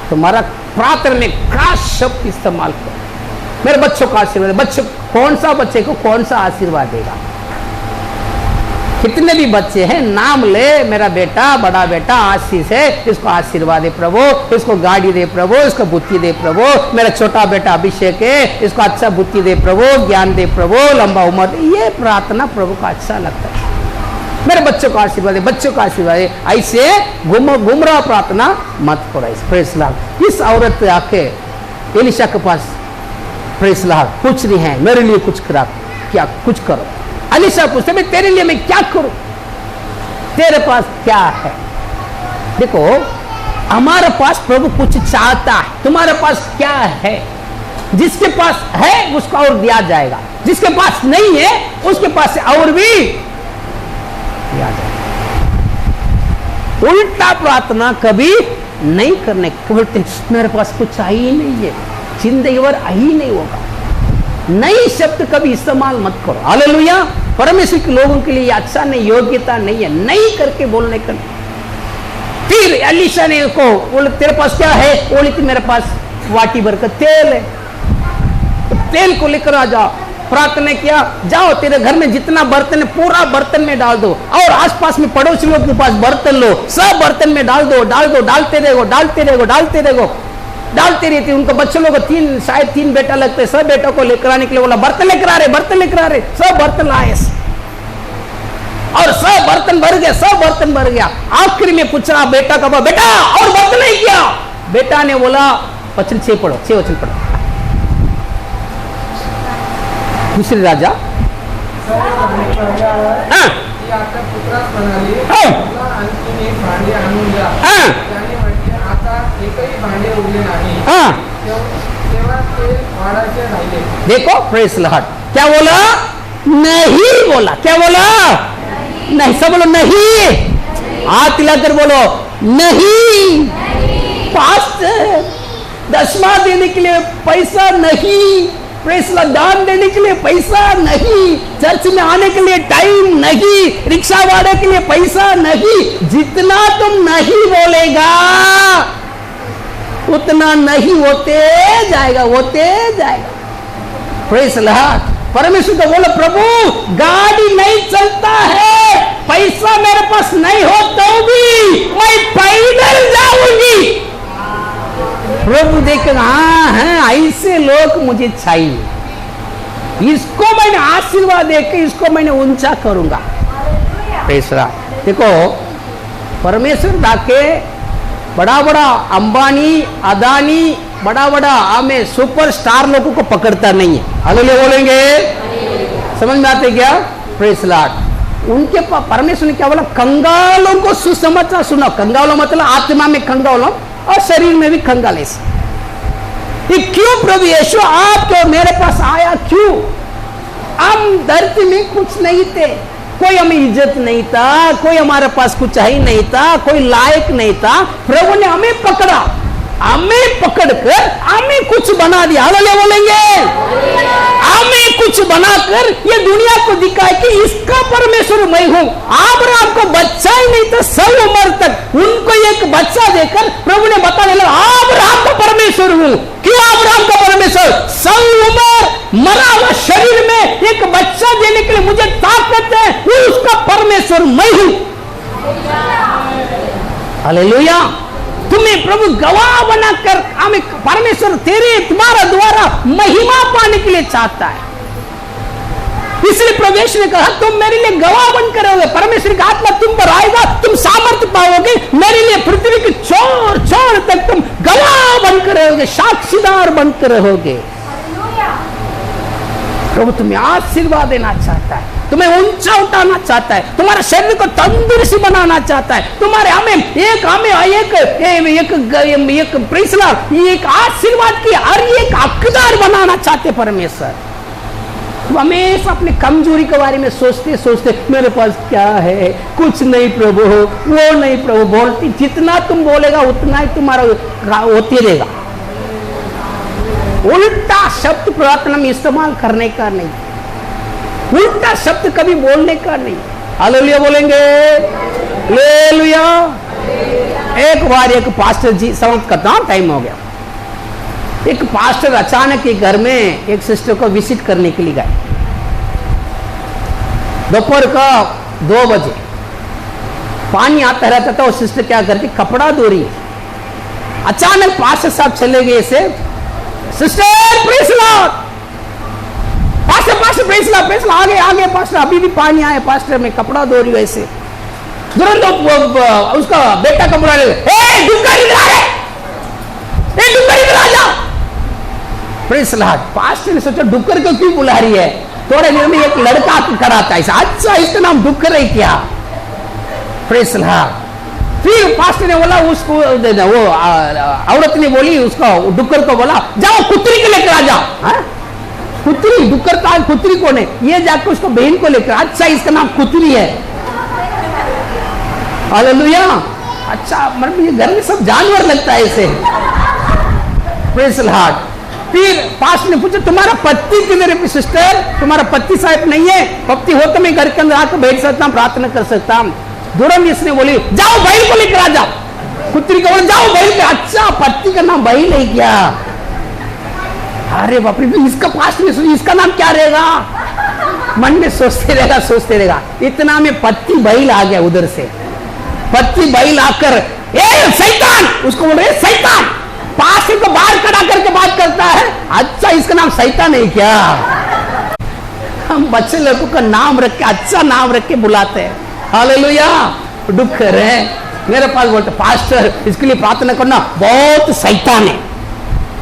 S1: तुम्हारा प्रार्थना में खास शब्द इस्तेमाल करो। मेरे बच्चों का आशीर्वाद, बच्चों कौन सा बच्चे को कौन सा आशीर्वाद देगा? कितने भी बच्चे हैं, नाम ले, मेरा बेटा, बड़ा बेटा आशीष है, इसको आशीर्वाद दे प्रभु, इसको गाड़ी दे प्रभु, इसको बुद्धि दे प्रभु। मेरा छोटा बेटा अभिषेक है, इसको अच्छा बुद्धि दे प्रभु, ज्ञान दे प्रभु, लंबा उम्र दे। ये प्रार्थना प्रभु का अच्छा लगता है। मेरे बच्चों का आशीर्वाद है, बच्चों का आशीर्वाद है। ऐसे गुमराह प्रार्थना मत करो। Praise the Lord. इस औरत आके एलिशा के पास, प्रेज़ द लॉर्ड, पूछ रही है मेरे लिए कुछ करा, क्या कुछ करो। एलिशा पूछते मैं तेरे लिए मैं क्या करूं, तेरे पास क्या है? देखो, हमारे पास प्रभु कुछ चाहता है, तुम्हारे पास क्या है? जिसके पास है उसको और दिया जाएगा, जिसके पास नहीं है उसके पास से और भी दिया जाएगा। उल्टा प्रार्थना कभी नहीं करने, बोलते मेरे पास कुछ आ ही नहीं है, जिंदगी भर आ ही नहीं होगा। नई शब्द कभी इस्तेमाल मत करो। हालेलुया। परमेश्वर के लोगों के लिए अच्छा नहीं, योग्यता नहीं है नहीं करके बोलने का। फिर एलिशा ने को बोले तेरे पास क्या है? बोली थी मेरे पास वाटी भर का तेल है, तो तेल को लेकर आ जाओ। प्रार्थना किया, जाओ तेरे घर में जितना बर्तन है पूरा बर्तन में डाल दो, और आसपास में पड़ोसी लोग के पास बर्तन लो, सब बर्तन में डाल दो, डालते रहो। डालते रहती। उनको बच्चों लोग शायद 3 बेटा लगते, सब बेटों को लेकर आने के लिए बोला बर्तन लेकर आ रहे, सब बर्तन लाए और सब बर्तन भर गया। आखिरी में पूछा बेटा का, बेटा और बर्तन नहीं किया? बेटा ने बोला वचन 6 पढ़ो। दूसरे राजा देखो प्रेस लहट क्या बोला? नहीं बोला। क्या बोला? नहीं। सब बोलो नहीं। हाथ हिलाकर बोलो नहीं। पास्टर दशमा देने के लिए पैसा नहीं, प्रेसला दान देने के लिए पैसा नहीं, चर्च में आने के लिए टाइम नहीं, रिक्शा भाड़े के लिए पैसा नहीं। जितना तुम नहीं बोलेगा उतना नहीं होते जाएगा। Press Lord. परमेश्वर को बोलो प्रभु गाड़ी नहीं चलता है, पैसा मेरे पास नहीं हो तो भी मैं पैदल जाऊंगी। प्रभु देखेगा हाँ है ऐसे लोग मुझे चाहिए, इसको मैंने आशीर्वाद देकर इसको मैंने ऊंचा करूंगा। देखो परमेश्वर दाके बड़ा बड़ा अंबानी अदानी बड़ा हमें सुपरस्टार लोगों को पकड़ता नहीं है। हालेलुया बोलेंगे? समझ में आते क्या? Praise Lord. उनके परमेश्वर ने क्या बोला? कंगालों को सुसमाचार सुनाओ। कंगालों मतलब आत्मा में कंगालों और शरीर में भी कंगाल। ये क्यों प्रभु यीशु आपके और मेरे पास आया? क्यों? हम धरती में कुछ नहीं थे, कोई हमें इज्जत नहीं था, कोई हमारे पास कुछ ही नहीं था, कोई लायक नहीं था। प्रभु ने हमें पकड़ा, हमें पकड़कर हमें कुछ बना दिया। हालेलुया बोलेंगे? हमें कुछ बनाकर ये दुनिया को दिखाए कि इसका परमेश्वर मैं हूं। अब्राहम को बच्चा ही नहीं था 100 उम्र तक, उनको एक बच्चा देकर प्रभु ने बता दिया अब्राहम का परमेश्वर हूं। क्यों अब्राहम का परमेश्वर? 100 उम्र मरा हुआ शरीर में एक बच्चा देने के लिए मुझे ताकत है, उसका परमेश्वर मैं हूं। हालेलुया। तुम्हें प्रभु गवाह बनाकर हमें परमेश्वर तेरे तुम्हारा द्वारा महिमा पाने के लिए चाहता है। इसलिए प्रवेश ने कहा तुम मेरे लिए गवाह बनकर रहोगे। परमेश्वर का आत्मा तुम पर आएगा, तुम सामर्थ्य पाओगे, मेरे लिए पृथ्वी के छोर छोर तक तुम गवाह बनकर रहोगे, साक्षीदार बनकर रहोगे। प्रभु तुम्हें आशीर्वाद देना चाहता है, तुम्हें ऊंचा उठाना चाहता है, तुम्हारे शरीर को तंदुरुस्ती बनाना चाहता है, तुम्हारे एक प्रिंसला एक आशीर्वाद की हर एक हकदार बनाना चाहते परमेश्वर। तुम हमेशा अपनी कमजोरी के बारे में सोचते सोचते मेरे पास क्या है? कुछ नहीं प्रभु, वो नहीं प्रभु। बोलती जितना तुम बोलेगा उतना ही तुम्हारा होते रहेगा। उल्टा शब्द प्रार्थना में इस्तेमाल करने का नहीं, उल्टा शब्द कभी बोलने का नहीं। हालेलुया बोलेंगे? हालेलुया। एक बार एक पास्टर जी, समाप्त करता हूं, टाइम हो गया। एक पास्टर अचानक एक घर में एक सिस्टर को विजिट करने के लिए गए। दोपहर का 2 बजे पानी आता रहता था, और सिस्टर क्या करती? कपड़ा धो रही। अचानक पास्टर साहब चले गए से, sister praise Lord, pastor praise Lord, आगे पास्टर, अभी भी पानी आया पास्टर, में कपड़ा धो रही वैसे। तुरंत उसका बेटा का बुला ले, प्रेज लॉर्ड। पास्टर ने सोचा डुक्कर को क्यों बुला रही है? थोड़े देर में एक लड़का खड़ा था, अच्छा इसका नाम डुक्कर है क्या? Praise Lord. फिर पास्टर ने बोला उसको, वो औरत ने बोली उसको, डुक्कर को बोला जाओ कुतरी को लेकर आ जाओ। कुतरी, डुक्कर का कुतरी कौन है? ये जाकर उसको बहन को लेकर, अच्छा इसका नाम कुतरी है। हालेलुया। अच्छा, मतलब ये घर में सब जानवर लगता है इसे। Praise the Lord. फिर पास्टर ने पूछा तुम्हारा पति किधर है सिस्टर? तुम्हारा पति साहब नहीं है? पति हो तो मैं घर के अंदर आकर बैठ सकता हूँ, प्रार्थना कर सकता हूँ। दुरम इसने बोली जाओ बैल को लेकर आ जाओ। कुतरी को बोला जाओ बैल। अच्छा, पति का नाम बैल है क्या? अरे बाप रे, इसका पास में इसका नाम क्या रहेगा? मन में सोचते रहेगा। इतना में पति बैल आ गया उधर से। पति बैल आकर ए शैतान, उसको बोल रहे शैतान, पास को बाहर खड़ा करके बात करता है। अच्छा, इसका नाम शैतान है क्या? हम बच्चे लोगों का नाम रख के, अच्छा नाम रख के बुलाते हैं। हालेलुया। डुक्कर है, मेरे पास बोलते पास्टर इसके लिए प्रार्थना करना, बहुत शैतान है।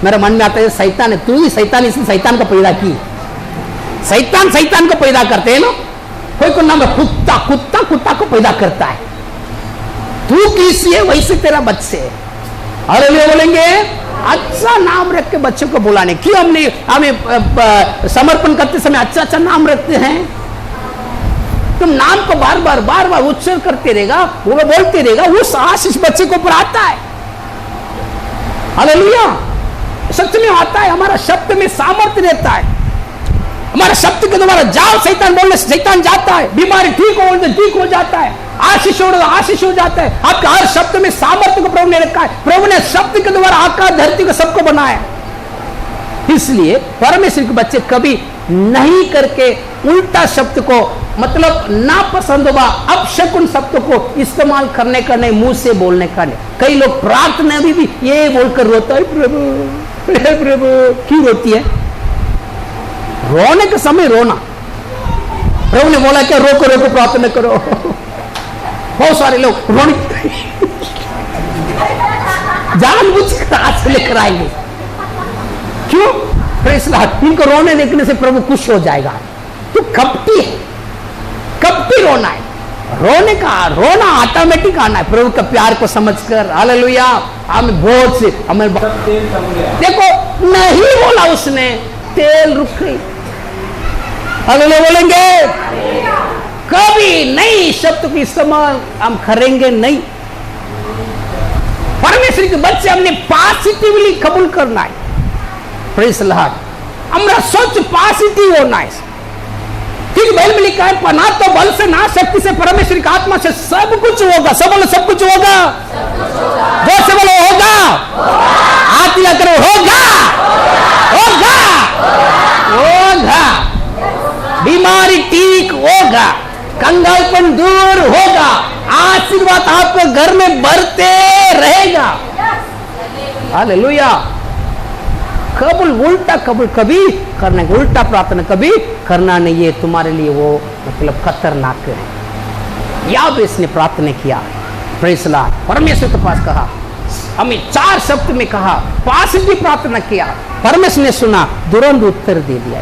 S1: मेरे मन में आता है शैतान है, तू ही शैतान, इसने शैतान को पैदा की। शैतान को पैदा करते हैं ना। कोई को नाम कुत्ता को पैदा करता है। तू किसी है वैसे तेरा बच्चे। हालेलुया बोलेंगे। अच्छा नाम रख के बच्चों को बुलाने क्यों? हमें समर्पण करते समय अच्छा नाम रखते हैं। तुम नाम को बार बार उच्चारण करते रहेगा, वो बोलते रहेगा, वो आशीष बच्चे को ऊपर आता है। हालेलुया। सच में आता है। हमारा शब्द में सामर्थ्य रहता है। हमारा शब्द के द्वारा जाओ शैतान बोलने से शैतान जाता है। बीमारी ठीक हो जाता है। आशीष हो जाता है। आपका हर शब्द में सामर्थ्य को प्रभु ने रखा है। प्रभु ने शब्द के द्वारा आकाश धरती को सबको बनाया। इसलिए परमेश्वर के बच्चे कभी नहीं करके उल्टा शब्द को, मतलब नापसंद हुआ अपशकुन शब्द को इस्तेमाल करने का नहीं, मुंह से बोलने का नहीं। कई लोग प्रार्थना भी ये बोलकर रोता है, प्रभु क्यों रोती है? रोने के समय रोना। प्रभु ने बोला क्या? रोको प्रार्थना करो। बहुत सारे लोग रोने जानबूझकर आंसू लेकर आएंगे। क्यों? Praise the Lord. इनको रोने देखने से प्रभु खुश हो जाएगा। तो कपटी है, कपटी रोना है। रोना ऑटोमेटिक आना है प्रभु का प्यार को समझकर। हालेलुया। हमें बहुत से हमें देखो नहीं बोला उसने, तेल रुक गई। हालेलुया बोलेंगे। कभी नहीं शब्द को इस्तेमाल हम करेंगे नहीं। परमेश्वर के बच्चे हमने पॉजिटिवली कबूल करना है। Praise the Lord. हमारा सोच पॉजिटिव होना है। ठीक बाइबल में लिखा है ना तो बल से ना शक्ति से परमेश्वर की आत्मा से सब कुछ होगा। सब बोलो सब कुछ होगा। जो से बोलो होगा। हाथ या करो होगा। बीमारी ठीक होगा, कंगालपन दूर होगा, आशीर्वाद आपके घर में बढ़ते रहेगा। हालेलुया। कबूल उल्टा कबूल कभी करना, उल्टा प्रार्थना कभी करना नहीं है। तुम्हारे लिए वो मतलब खतरनाक है। याबेस ने प्रार्थना किया। Praise the Lord. परमेश्वर के पास कहा, हमें 4 शब्द में कहा, पॉजिटिव प्रार्थना किया। परमेश्वर ने सुना, तुरंत उत्तर दे दिया।